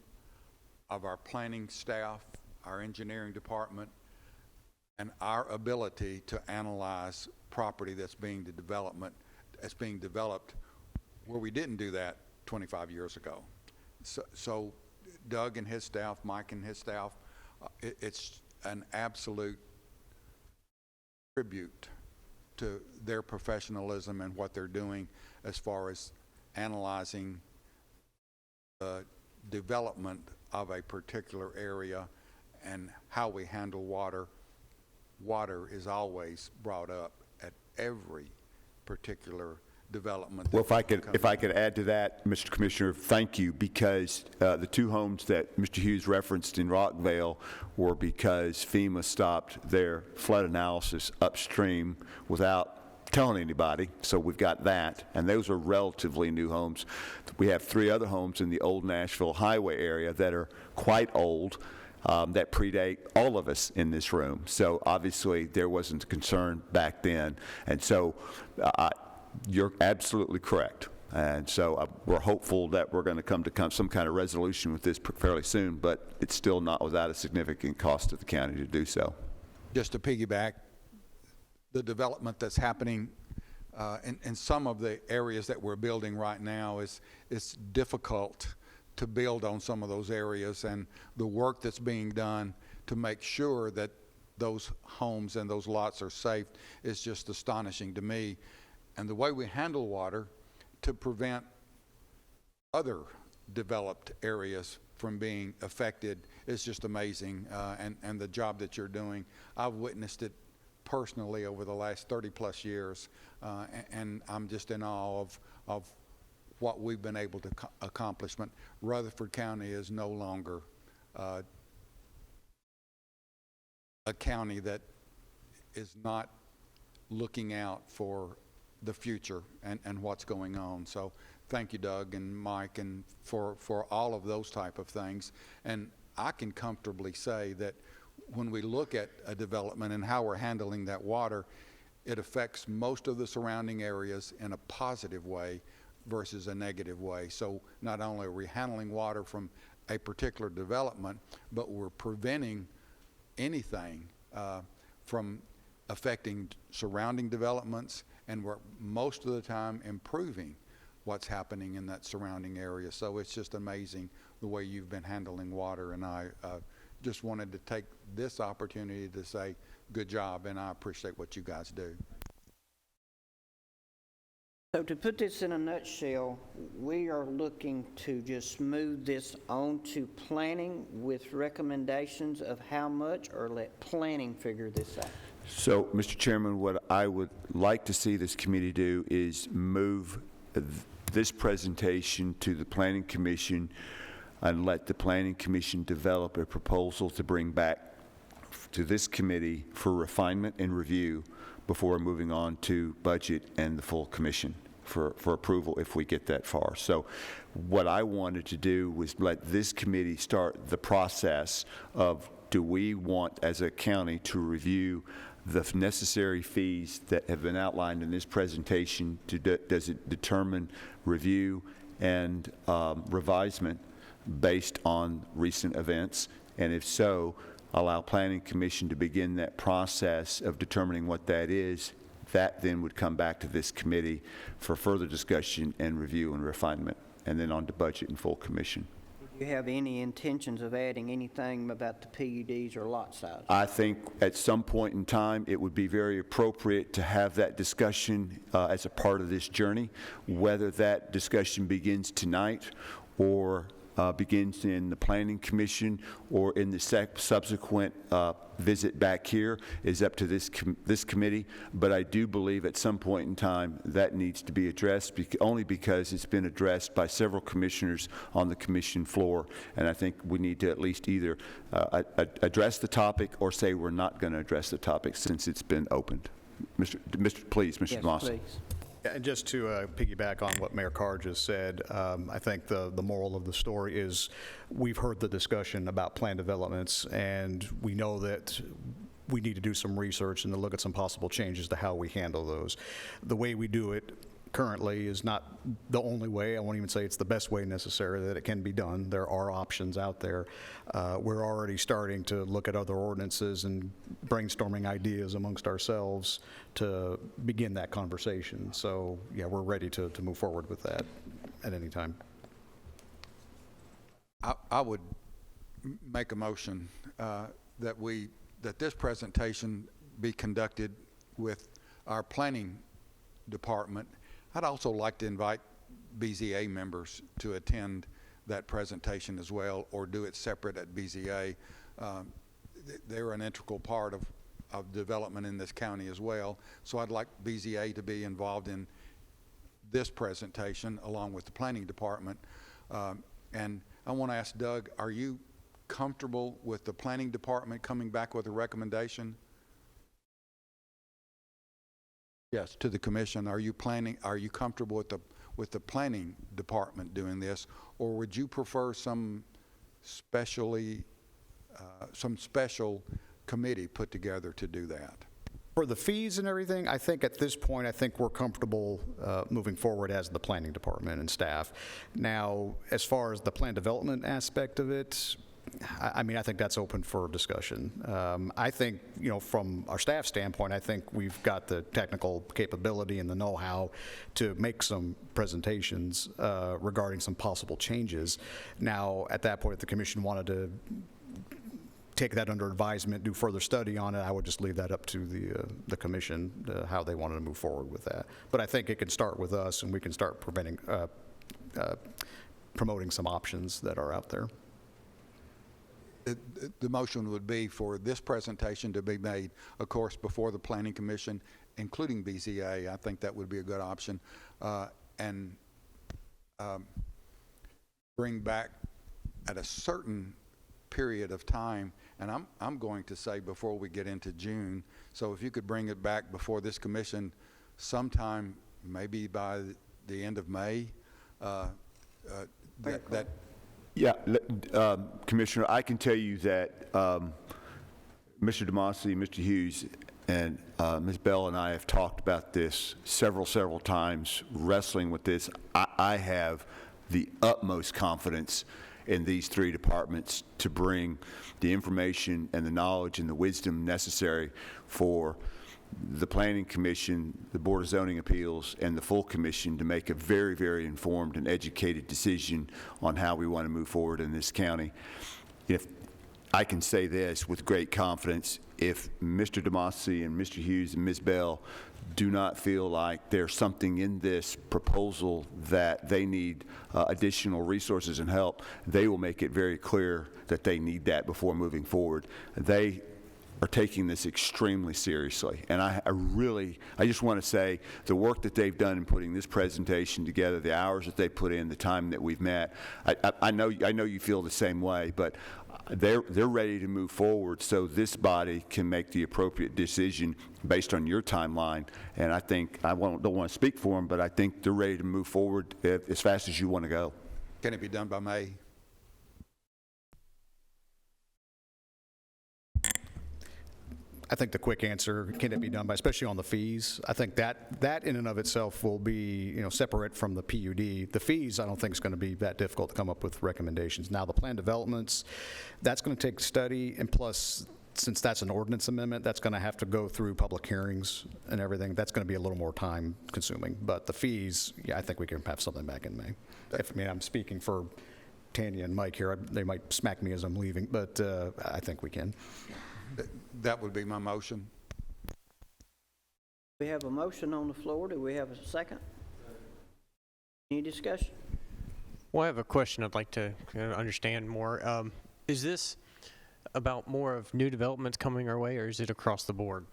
Speaker 2: of our planning staff, our engineering department, and our ability to analyze property that's being developed where we didn't do that 25 years ago. So Doug and his staff, Mike and his staff, it's an absolute tribute to their professionalism and what they're doing as far as analyzing the development of a particular area and how we handle water water is always brought up at every particular development.
Speaker 3: Well, if I could add to that, Mr. Commissioner, thank you, because the two homes that Mr. Hughes referenced in Rockvale were because FEMA stopped their flood analysis upstream without telling anybody, so we've got that, and those are relatively new homes. We have 3 other homes in the old Nashville Highway area that are quite old, that predate all of us in this room. So obviously there wasn't a concern back then, and so you're absolutely correct. And so we're hopeful that we're going to come to some kind of resolution with this fairly soon, but it's still not without a significant cost to the county to do so.
Speaker 2: Just to piggyback, the development that's happening in some of the areas that we're building right now it's difficult to build on some of those areas, and the work that's being done to make sure that those homes and those lots are safe is just astonishing to me. And the way we handle water to prevent other developed areas from being affected is just amazing, and the job that you're doing, I've witnessed it personally over the last 30-plus years, and I'm just in awe of what we've been able to accomplish. Rutherford County is no longer a county that is not looking out for the future and what's going on. So thank you, Doug and Mike, and for all of those type of things. And I can comfortably say that when we look at a development and how we're handling that water, it affects most of the surrounding areas in a positive way versus a negative way. So not only are we handling water from a particular development, but we're preventing anything from affecting surrounding developments, and we're most of the time improving what's happening in that surrounding area. So it's just amazing the way you've been handling water, and I just wanted to take this opportunity to say good job, and I appreciate what you guys do.
Speaker 1: So to put this in a nutshell, we are looking to just move this on to planning with recommendations of how much, or let planning figure this out?
Speaker 3: So, Mr. Chairman, what I would like to see this committee do is move this presentation to the Planning Commission and let the Planning Commission develop a proposal to bring back to this committee for refinement and review before moving on to budget and the full commission for approval if we get that far. So what I wanted to do was let this committee start the process of, do we want as a county to review the necessary fees that have been outlined in this presentation? Does it determine review and revisement based on recent events? And if so, allow Planning Commission to begin that process of determining what that is. That then would come back to this committee for further discussion and review and refinement, and then on to budget and full commission.
Speaker 1: Do you have any intentions of adding anything about the PUDs or lot size?
Speaker 3: I think at some point in time, it would be very appropriate to have that discussion as a part of this journey, whether that discussion begins tonight or begins in the Planning Commission or in the subsequent visit back here is up to this committee. But I do believe at some point in time that needs to be addressed, only because it's been addressed by several commissioners on the commission floor, and I think we need to at least either address the topic or say we're not going to address the topic since it's been opened. Please, Mr.
Speaker 1: Yes,
Speaker 3: Dawson.
Speaker 1: please.
Speaker 9: And just to piggyback on what Mayor Carr just said, I think the moral of the story is we've heard the discussion about plan developments, and we know that we need to do some research and to look at some possible changes to how we handle those. The way we do it currently is not the only way. I won't even say it's the best way necessarily that it can be done. There are options out there. We're already starting to look at other ordinances and brainstorming ideas amongst ourselves to begin that conversation. So yeah, we're ready to move forward with that at any time.
Speaker 2: I would make a motion that this presentation be conducted with our planning department. I'd also like to invite BZA members to attend that presentation as well, or do it separate at BZA. They're an integral part of development in this county as well. So I'd like BZA to be involved in this presentation along with the planning department. And I want to ask Doug, are you comfortable with the planning department coming back with a recommendation? Yes, to the commission. Are you comfortable with the planning department doing this, or would you prefer some special committee put together to do that?
Speaker 9: For the fees and everything, I think at this point, I think we're comfortable moving forward as the planning department and staff. Now, as far as the plan development aspect of it, I mean, I think that's open for discussion. I think, you know, from our staff standpoint, I think we've got the technical capability and the know-how to make some presentations regarding some possible changes. Now, at that point, if the commission wanted to take that under advisement, do further study on it, I would just leave that up to the commission, how they wanted to move forward with that. But I think it can start with us, and we can start promoting some options that are out there.
Speaker 2: The motion would be for this presentation to be made, of course, before the Planning Commission, including BZA. I think that would be a good option. And bring back at a certain period of time, and I'm going to say before we get into June. So if you could bring it back before this commission sometime, maybe by the end of May,
Speaker 3: Yeah, Commissioner, I can tell you that Mr. DeMasi, Mr. Hughes, and Ms. Bell and I have talked about this several times, wrestling with this. I have the utmost confidence in these three departments to bring the information and the knowledge and the wisdom necessary for the Planning Commission, the Board of Zoning Appeals, and the full commission to make a very informed and educated decision on how we want to move forward in this county. If I can say this with great confidence, if Mr. DeMasi and Mr. Hughes and Ms. Bell do not feel like there's something in this proposal that they need additional resources and help, they will make it very clear that they need that before moving forward. They are taking this extremely seriously. And I just want to say the work that they've done in putting this presentation together, the hours that they put in, the time that we've met, I know you feel the same way, but they're ready to move forward so this body can make the appropriate decision based on your timeline. And I think, don't want to speak for them, but I think they're ready to move forward as fast as you want to go.
Speaker 2: Can it be done by May?
Speaker 9: I think the quick answer, can it be done by, especially on the fees? I think that in and of itself will be, you know, separate from the PUD. The fees, I don't think is going to be that difficult to come up with recommendations. Now, the plan developments, that's going to take study, and plus, since that's an ordinance amendment, that's going to have to go through public hearings and everything. That's going to be a little more time consuming. But the fees, yeah, I think we can have something back in May. I'm speaking for Tanya and Mike here. They might smack me as I'm leaving, but I think we can.
Speaker 2: That would be my motion.
Speaker 1: We have a motion on the floor. Do we have a second? Any discussion?
Speaker 6: Well, I have a question I'd like to understand more. Is this about more of new developments coming our way, or is it across the board?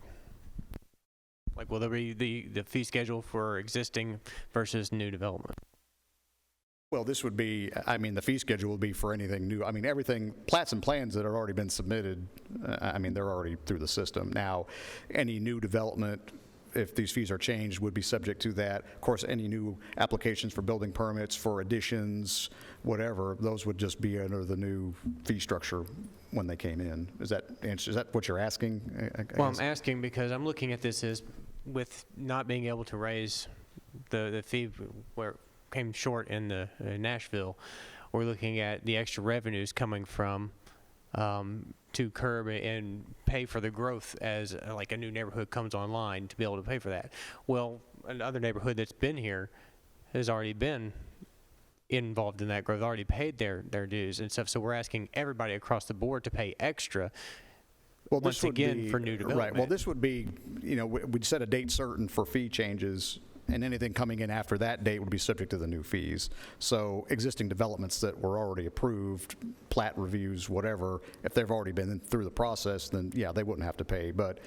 Speaker 6: Like, will there be the fee schedule for existing versus new development?
Speaker 9: Well, this would be, I mean, the fee schedule would be for anything new. I mean, everything, plats and plans that have already been submitted, I mean, they're already through the system. Now, any new development, if these fees are changed, would be subject to that. Of course, any new applications for building permits, for additions, whatever, those would just be under the new fee structure when they came in. Is that what you're asking?
Speaker 6: Well, I'm asking because I'm looking at this as with not being able to raise the fee where came short in the Nashville, we're looking at the extra revenues coming from to curb and pay for the growth as like a new neighborhood comes online to be able to pay for that. Well, another neighborhood that's been here has already been involved in that growth, already paid their dues and stuff. So we're asking everybody across the board to pay extra.
Speaker 9: Well,
Speaker 6: once again, for new development.
Speaker 9: Right. Well, this would be, you know, we'd set a date certain for fee changes and anything coming in after that date would be subject to the new fees. So existing developments that were already approved, plat reviews, whatever, if they've already been through the process, then yeah, they wouldn't have to pay. But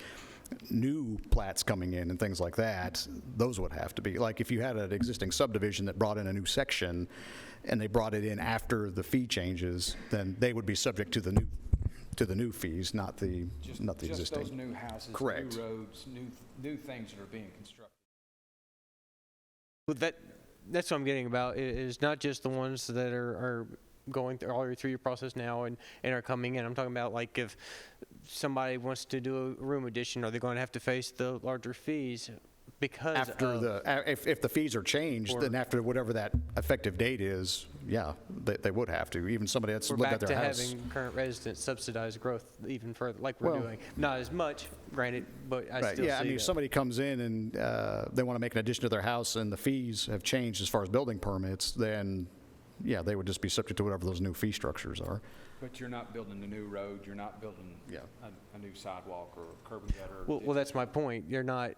Speaker 9: new plats coming in and things like that, those would have to be. Like if you had an existing subdivision that brought in a new section and they brought it in after the fee changes, then they would be subject to the new fees, not the existing.
Speaker 10: Just those new houses,
Speaker 9: Correct.
Speaker 10: new roads, new things that are being constructed.
Speaker 6: Well, that's what I'm getting about, is not just the ones that are going through your process now and are coming in. I'm talking about like if somebody wants to do a room addition, are they going to have to face the larger fees because
Speaker 9: After if the fees are changed, then after whatever that effective date is, yeah, they would have to. Even somebody that's
Speaker 6: we're
Speaker 9: lived
Speaker 6: back
Speaker 9: at their
Speaker 6: to
Speaker 9: house.
Speaker 6: having current residents subsidize growth even further, like we're doing. Not as much, granted, but I
Speaker 9: Right,
Speaker 6: still
Speaker 9: yeah,
Speaker 6: see
Speaker 9: I mean, if
Speaker 6: that.
Speaker 9: somebody comes in and they want to make an addition to their house and the fees have changed as far as building permits, then, yeah, they would just be subject to whatever those new fee structures are.
Speaker 10: But you're not building a new road, you're not building
Speaker 9: Yeah.
Speaker 10: a new sidewalk or curb and gutter.
Speaker 6: Well, that's my point. You're not,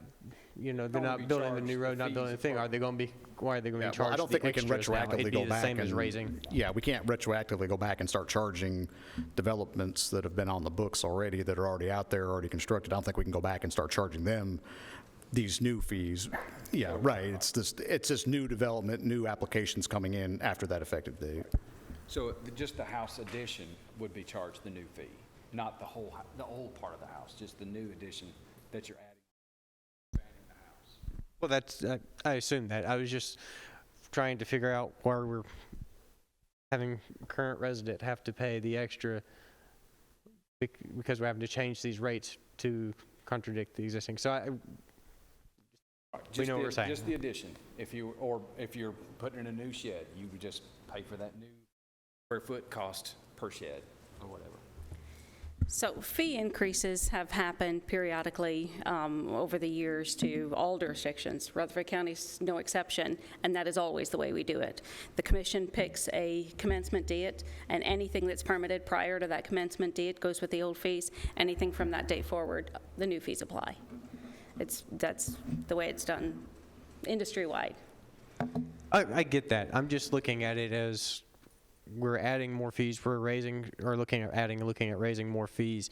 Speaker 6: they're
Speaker 10: Don't be
Speaker 6: not building the new
Speaker 10: charged
Speaker 6: road,
Speaker 10: the
Speaker 6: not building
Speaker 10: fees
Speaker 6: the thing.
Speaker 10: apart.
Speaker 6: Are they going to be? Why are they going to
Speaker 9: Yeah,
Speaker 6: be
Speaker 9: well,
Speaker 6: charged?
Speaker 9: I don't think we can
Speaker 6: the extras now?
Speaker 9: retroactively
Speaker 6: It'd
Speaker 9: go
Speaker 6: be
Speaker 9: back
Speaker 6: the same as
Speaker 9: and-
Speaker 6: raising.
Speaker 9: Yeah, we can't retroactively go back and start charging developments that have been on the books already, that are already out there, already constructed. I don't think we can go back and start charging them these new fees. Yeah, right. It's this new development, new applications coming in after that effective date.
Speaker 10: So just the house addition would be charged the new fee, not the old part of the house, just the new addition that you're adding the house.
Speaker 6: Well, that's, I assume that. I was just trying to figure out why we're having current resident have to pay the extra because we're having to change these rates to contradict the existing. So we know what we're saying.
Speaker 10: Just the addition. If you're putting in a new shed, you would just pay for that new square foot cost per shed or whatever.
Speaker 11: So fee increases have happened periodically over the years to all jurisdictions. Rutherford County's no exception, and that is always the way we do it. The commission picks a commencement date, and anything that's permitted prior to that commencement date goes with the old fees. Anything from that date forward, the new fees apply. That's the way it's done industry-wide.
Speaker 6: I get that. I'm just looking at it as we're adding more fees, we're raising, or looking at raising more fees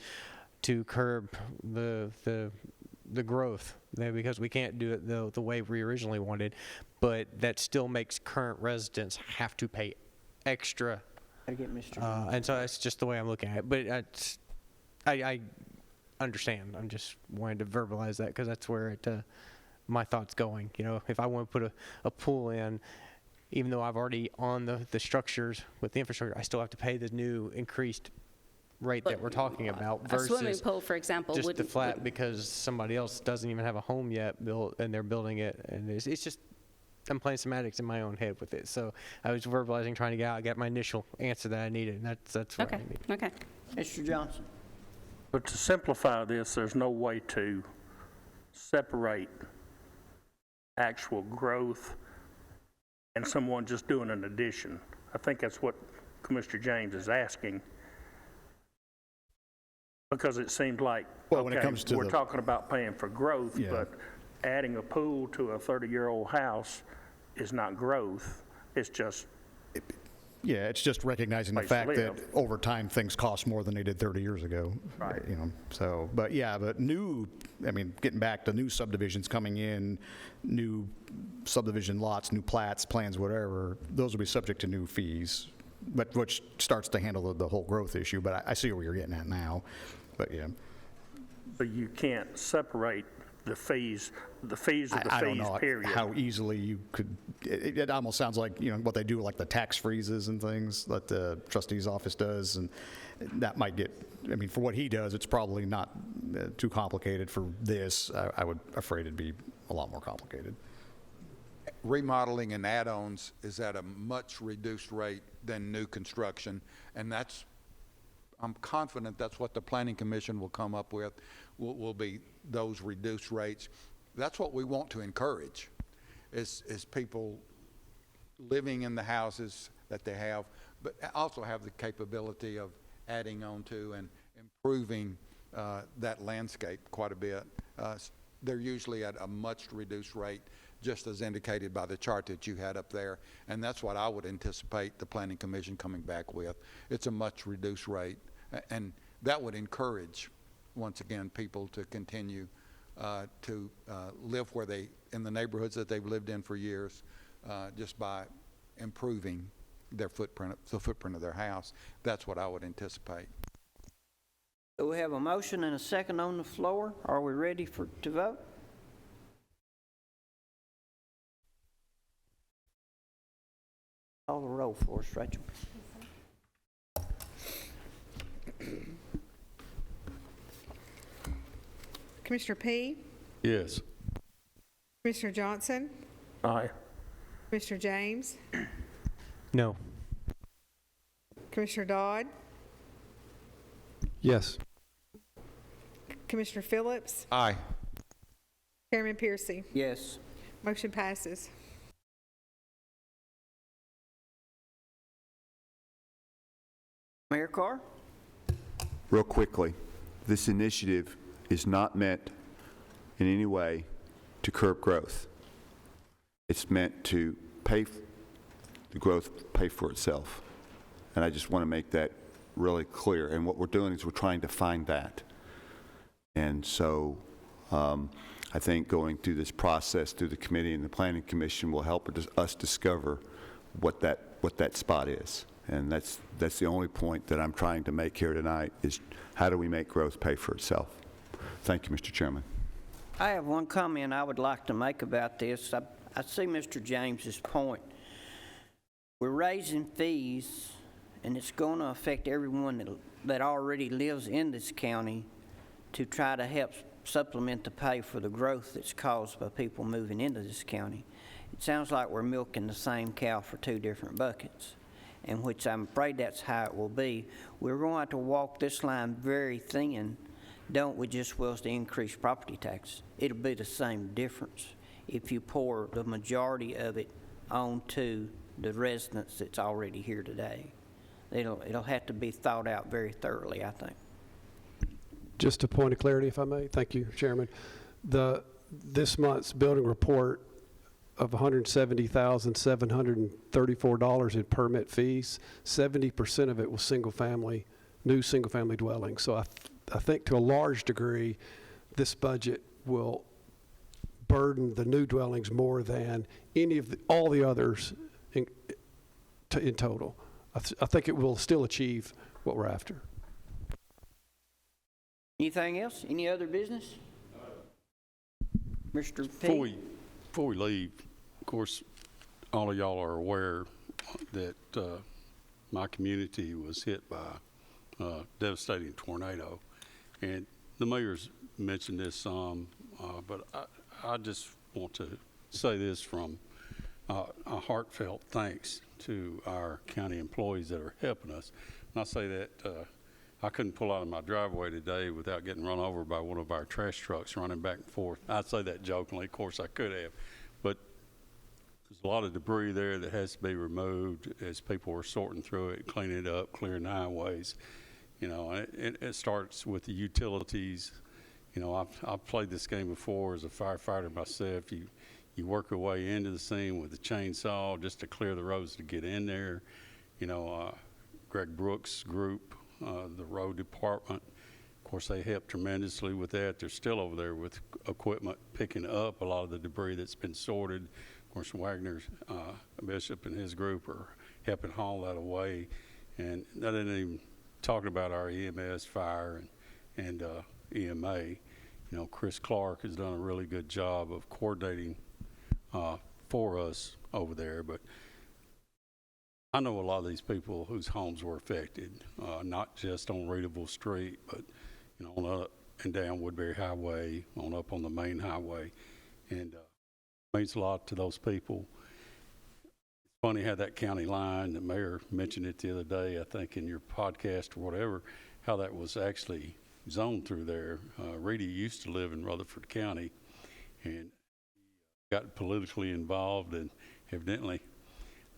Speaker 6: to curb the growth there, because we can't do it the way we originally wanted, but that still makes current residents have to pay extra.
Speaker 1: Gotta get Mr.
Speaker 6: And so that's just the way I'm looking at it. But I understand. I'm just wanting to verbalize that because that's where my thought's going. If I want to put a pool in, even though I've already on the structures with the infrastructure, I still have to pay the new increased rate that we're talking about
Speaker 11: A swimming
Speaker 6: versus
Speaker 11: pool, for example,
Speaker 6: just the
Speaker 11: wouldn't.
Speaker 6: flat because somebody else doesn't even have a home yet built and they're building it. And it's just, I'm playing semantics in my own head with it. So I was verbalizing, trying to get my initial answer that I needed. And that's what I
Speaker 11: Okay,
Speaker 6: need.
Speaker 11: okay.
Speaker 1: Mr. Johnson.
Speaker 12: But to simplify this, there's no way to separate actual growth and someone just doing an addition. I think that's what Commissioner James is asking. Because it seems like,
Speaker 9: Well, when it comes to
Speaker 12: we're
Speaker 9: the-
Speaker 12: talking about paying for growth,
Speaker 9: Yeah.
Speaker 12: but adding a pool to a 30-year-old house is not growth. It's just,
Speaker 9: Yeah, it's just recognizing the
Speaker 12: Place to
Speaker 9: fact that
Speaker 12: live.
Speaker 9: over time, things cost more than they did 30 years ago.
Speaker 12: Right.
Speaker 9: So, but yeah, but getting back to new subdivisions coming in, new subdivision lots, new plats, plans, whatever, those will be subject to new fees, but which starts to handle the whole growth issue, but I see where you're getting at now, but yeah.
Speaker 12: but you can't separate the fees of the
Speaker 9: I don't
Speaker 12: fees,
Speaker 9: know
Speaker 12: period.
Speaker 9: how easily you could, it almost sounds like, what they do, like the tax freezes and things that the trustee's office does, and that might get, for what he does, it's probably not too complicated. For this, I would afraid it'd be a lot more complicated.
Speaker 2: Remodeling and add-ons is at a much reduced rate than new construction, and I'm confident that's what the Planning Commission will come up with, will be those reduced rates. That's what we want to encourage, is people living in the houses that they have, but also have the capability of adding on to and improving that landscape quite a bit. They're usually at a much reduced rate just as indicated by the chart that you had up there. And that's what I would anticipate the Planning Commission coming back with. It's a much reduced rate. And that would encourage, once again, people to continue to live in the neighborhoods that they've lived in for years, just by improving their footprint, the footprint of their house. That's what I would anticipate.
Speaker 1: Do we have a motion and a second on the floor? Are we ready to vote? Call the roll for us, Rachel.
Speaker 5: Commissioner P,
Speaker 4: Yes.
Speaker 5: Commissioner Johnson,
Speaker 12: Aye.
Speaker 5: Commissioner James,
Speaker 6: No.
Speaker 5: Commissioner Dodd,
Speaker 8: Yes.
Speaker 5: Commissioner Phillips,
Speaker 2: Aye.
Speaker 5: Chairman Piercy.
Speaker 1: Yes.
Speaker 5: Motion passes.
Speaker 1: Mayor Carr?
Speaker 3: Real quickly, this initiative is not meant in any way to curb growth. It's meant to the growth pay for itself. And I just want to make that really clear. And what we're doing is we're trying to find that. And so I think going through this process through the committee and the Planning Commission will help us discover what that spot is. And that's the only point that I'm trying to make here tonight is how do we make growth pay for itself? Thank you, Mr. Chairman.
Speaker 1: I have one comment I would like to make about this. I see Mr. James's point. We're raising fees, and it's going to affect everyone that already lives in this county to try to help supplement the pay for the growth that's caused by people moving into this county. It sounds like we're milking the same cow for two different buckets, and which I'm afraid that's how it will be. We're going to have to walk this line very thin, don't we, just will to increase property taxes. It'll be the same difference if you pour the majority of it onto the residents that's already here today. It'll have to be thought out very thoroughly, I think.
Speaker 8: Just a point of clarity, if I may. Thank you, Chairman. This month's building report of $170,734 in permit fees, 70% of it was new single-family dwellings. So I think to a large degree, this budget will burden the new dwellings more than all the others in total. I think it will still achieve what we're after.
Speaker 1: Anything else? Any other business? Mr. P?
Speaker 4: Before we leave, of course, all of y'all are aware that my community was hit by a devastating tornado. And the mayor's mentioned this some, but I just want to say this from a heartfelt thanks to our county employees that are helping us. And I say that I couldn't pull out of my driveway today without getting run over by one of our trash trucks running back and forth. I say that jokingly. Of course, I could have. But there's a lot of debris there that has to be removed as people are sorting through it, cleaning it up, clearing the highways. You know, it starts with the utilities. You know, I've played this game before as a firefighter myself. You work your way into the scene with a chainsaw just to clear the roads to get in there. You know, Greg Brooks' group, the road department, of course, they helped tremendously with that. They're still over there with equipment picking up a lot of the debris that's been sorted. Of course, Wagner Bishop and his group are helping haul that away. And that isn't even talking about our EMS, fire, and EMA. You know, Chris Clark has done a really good job of coordinating for us over there. But I know a lot of these people whose homes were affected, not just on Readable Street, but you know, on up and down Woodbury Highway, on up on the main highway, and it means a lot to those people. It's funny how that county line, the mayor mentioned it the other day, I think in your podcast or whatever, how that was actually zoned through there. Reedy used to live in Rutherford County and got politically involved, and evidently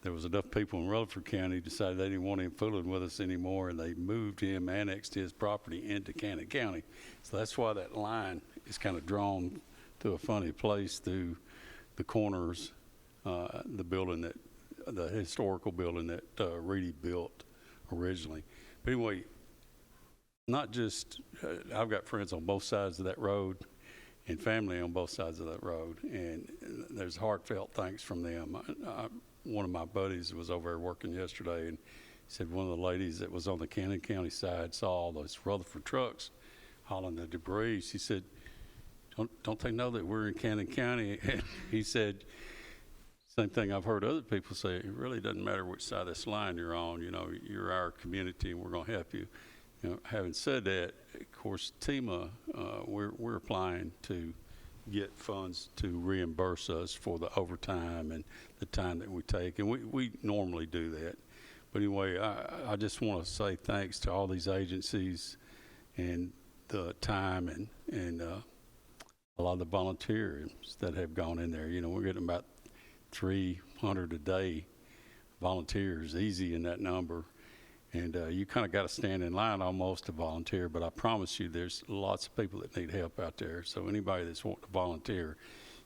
Speaker 4: there was enough people in Rutherford County decided they didn't want him fooling with us anymore, and they moved him, annexed his property into Cannon County. So that's why that line is kind of drawn to a funny place through the corners, the building that, the historical building that Reedy built originally. But anyway, not just, I've got friends on both sides of that road and family on both sides of that road, and there's heartfelt thanks from them. One of my buddies was over there working yesterday, and he said one of the ladies that was on the Cannon County side saw all those Rutherford trucks hauling the debris. She said, don't they know that we're in Cannon County? And he said, same thing I've heard other people say, it really doesn't matter which side of this line you're on, you know, you're our community and we're going to help you. You know, having said that, of course, TEMA, we're applying to get funds to reimburse us for the overtime and the time that we take, and we normally do that. But anyway, I just want to say thanks to all these agencies and the time and a lot of the volunteers that have gone in there. You know, we're getting about 300 a day volunteers, easy in that number. And you kind of got to stand in line almost to volunteer, but I promise you there's lots of people that need help out there. So anybody that's wanting to volunteer,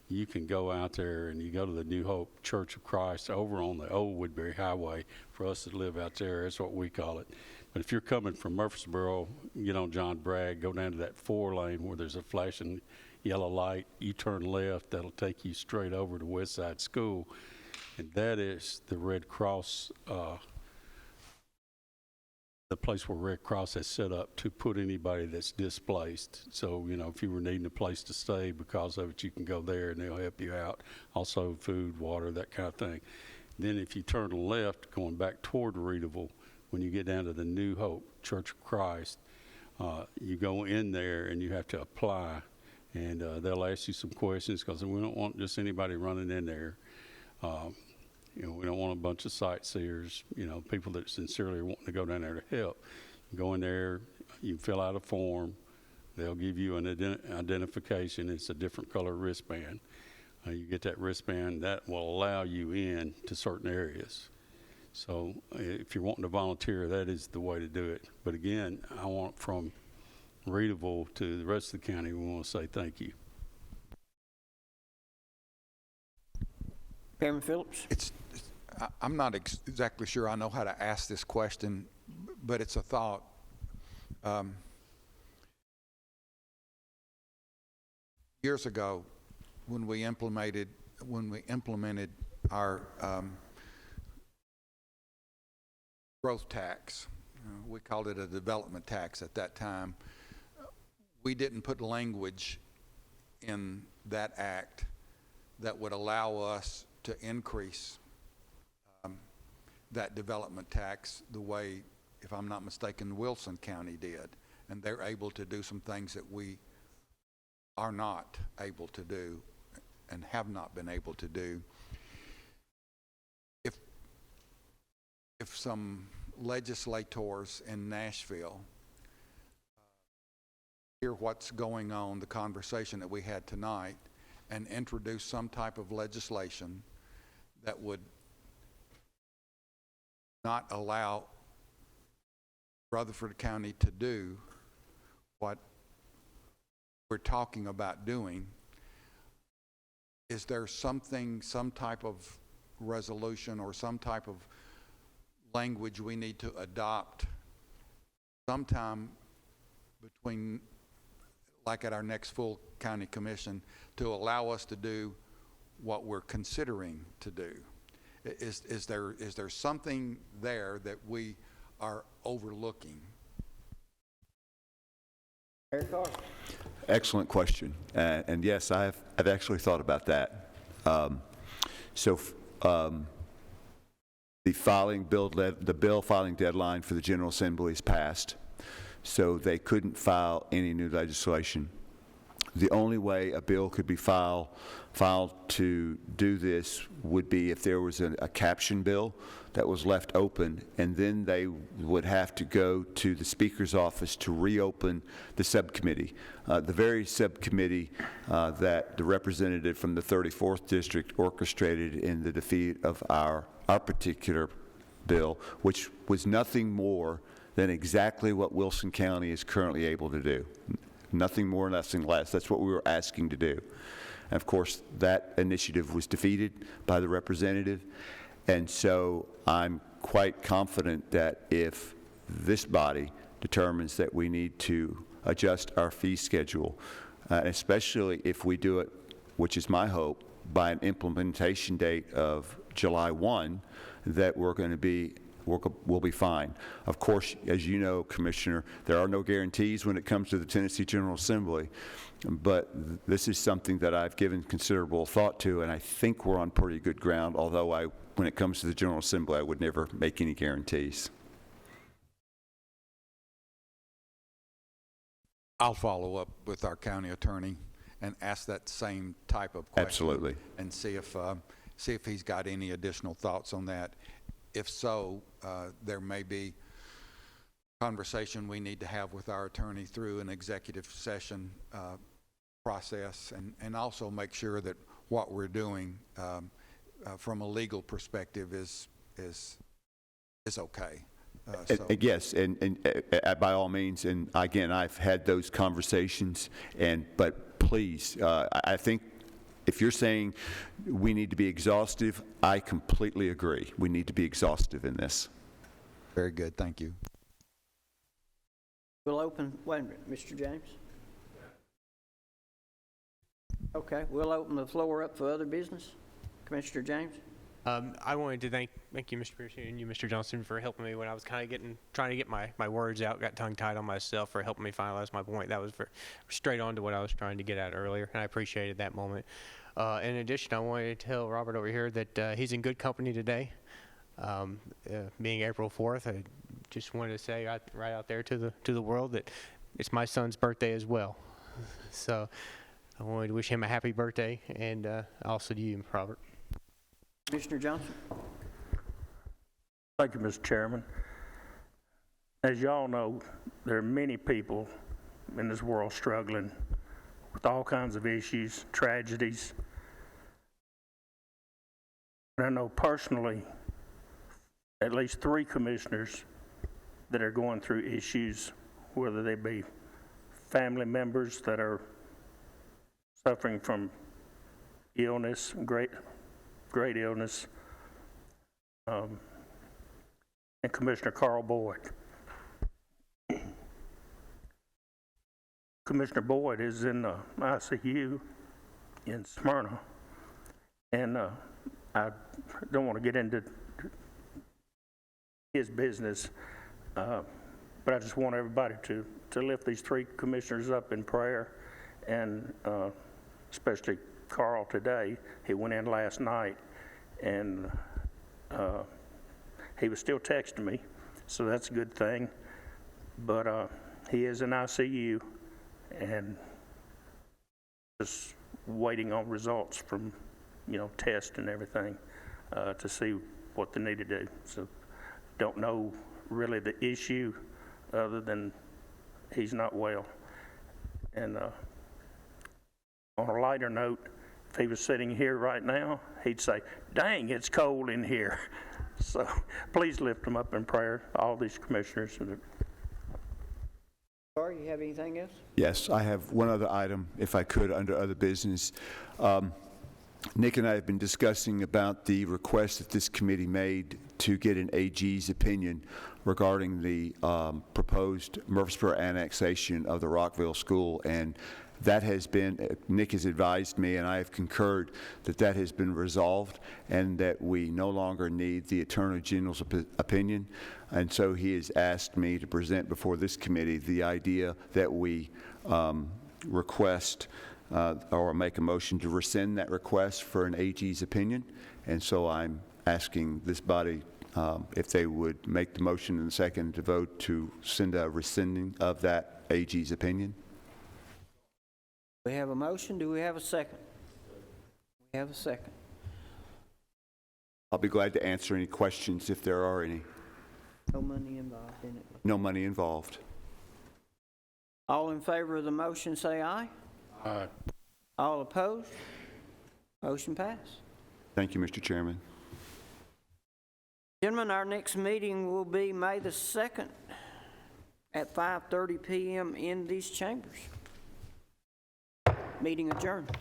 Speaker 4: you can go out there and you go to the New Hope Church of Christ over on the old Woodbury Highway. For us that live out there, that's what we call it. But if you're coming from Murfreesboro, get on John Bragg, go down to that 4-lane where there's a flashing yellow light, you turn left, that'll take you straight over to Westside School. And that is the Red Cross, the place where Red Cross has set up to put anybody that's displaced. So, you know, if you were needing a place to stay because of it, you can go there and they'll help you out. Also food, water, that kind of thing. Then if you turn left, going back toward Reedville, when you get down to the New Hope Church of Christ, you go in there and you have to apply. And they'll ask you some questions because we don't want just anybody running in there. You know, we don't want a bunch of sightseers, you know, people that sincerely are wanting to go down there to help. You go in there, you fill out a form. They'll give you an identification. It's a different color wristband. You get that wristband, that will allow you in to certain areas. So if you're wanting to volunteer, that is the way to do it. But again, I want from Reedville to the rest of the county, we want to say thank you.
Speaker 1: Chairman Phillips?
Speaker 2: I'm not exactly sure I know how to ask this question, but it's a thought. Years ago, when we implemented our growth tax, we called it a development tax at that time. We didn't put language in that act that would allow us to increase that development tax the way, if I'm not mistaken, Wilson County did. And they're able to do some things that we are not able to do and have not been able to do. If some legislators in Nashville hear what's going on, the conversation that we had tonight, and introduce some type of legislation that would not allow Rutherford County to do what we're talking about doing, is there something, some type of resolution or some type of language we need to adopt sometime between, like at our next full county commission, to allow us to do what we're considering to do? Is there something there that we are overlooking?
Speaker 3: Excellent question. And yes, I've actually thought about that. The bill filing deadline for the General Assembly is passed, so they couldn't file any new legislation. The only way a bill could be filed to do this would be if there was a caption bill that was left open, and then they would have to go to the Speaker's office to reopen the subcommittee. The very subcommittee that the representative from the 34th District orchestrated in the defeat of our particular bill, which was nothing more than exactly what Wilson County is currently able to do. Nothing more, nothing less. That's what we were asking to do. And of course, that initiative was defeated by the representative. And so I'm quite confident that if this body determines that we need to adjust our fee schedule, especially if we do it, which is my hope, by an implementation date of July 1, that we'll be fine. Of course, as you know, Commissioner, there are no guarantees when it comes to the Tennessee General Assembly, but this is something that I've given considerable thought to, and I think we're on pretty good ground, although when it comes to the General Assembly, I would never make any guarantees.
Speaker 2: I'll follow up with our county attorney and ask that same type of question.
Speaker 3: Absolutely.
Speaker 2: And see if he's got any additional thoughts on that. If so, there may be conversation we need to have with our attorney through an executive session process, and also make sure that what we're doing from a legal perspective is okay.
Speaker 3: Yes, and by all means, and again, I've had those conversations, but please, I think if you're saying we need to be exhaustive, I completely agree. We need to be exhaustive in this.
Speaker 2: Very good, thank you.
Speaker 1: We'll open, wait a minute, Mr. James? Okay, we'll open the floor up for other business. Commissioner James?
Speaker 6: I wanted to thank you, Mr. Pearson, and you, Mr. Johnson, for helping me when I was kind of trying to get my words out, got tongue-tied on myself, for helping me finalize my point. That was straight on to what I was trying to get at earlier, and I appreciated that moment. In addition, I wanted to tell Robert over here that he's in good company today. Being April 4th, I just wanted to say right out there to the world that it's my son's birthday as well. So I wanted to wish him a happy birthday, and also to you, Robert.
Speaker 1: Commissioner Johnson?
Speaker 12: Thank you, Mr. Chairman. As y'all know, there are many people in this world struggling with all kinds of issues, tragedies. And I know personally at least 3 commissioners that are going through issues, whether they be family members that are suffering from illness, great illness, and Commissioner Carl Boyd. Commissioner Boyd is in the ICU in Smyrna, and I don't want to get into his business, but I just want everybody to lift these 3 commissioners up in prayer, and especially Carl today. He went in last night, and he was still texting me, so that's a good thing. But he is in ICU and just waiting on results from, tests and everything to see what they need to do. So don't know really the issue other than he's not well. And on a lighter note, if he was sitting here right now, he'd say, "Dang, it's cold in here." So please lift them up in prayer, all these commissioners.
Speaker 1: Sorry, you have anything else?
Speaker 3: Yes, I have one other item, if I could, under other business. Nick and I have been discussing about the request that this committee made to get an AG's opinion regarding the proposed Murfreesboro annexation of the Rockville School, and that has been, Nick has advised me, and I have concurred that that has been resolved and that we no longer need the Attorney General's opinion. And so he has asked me to present before this committee the idea that we request or make a motion to rescind that request for an AG's opinion. And so I'm asking this body if they would make the motion in a second to vote to send a rescinding of that AG's opinion.
Speaker 1: We have a motion. Do we have a second? We have a second.
Speaker 3: I'll be glad to answer any questions if there are any.
Speaker 1: No money involved in it.
Speaker 3: No money involved.
Speaker 1: All in favor of the motion, say aye.
Speaker 4: Aye.
Speaker 1: All opposed? Motion passed.
Speaker 3: Thank you, Mr. Chairman.
Speaker 1: Gentlemen, our next meeting will be May the 2nd at 5:30 p.m. in these chambers. Meeting adjourned.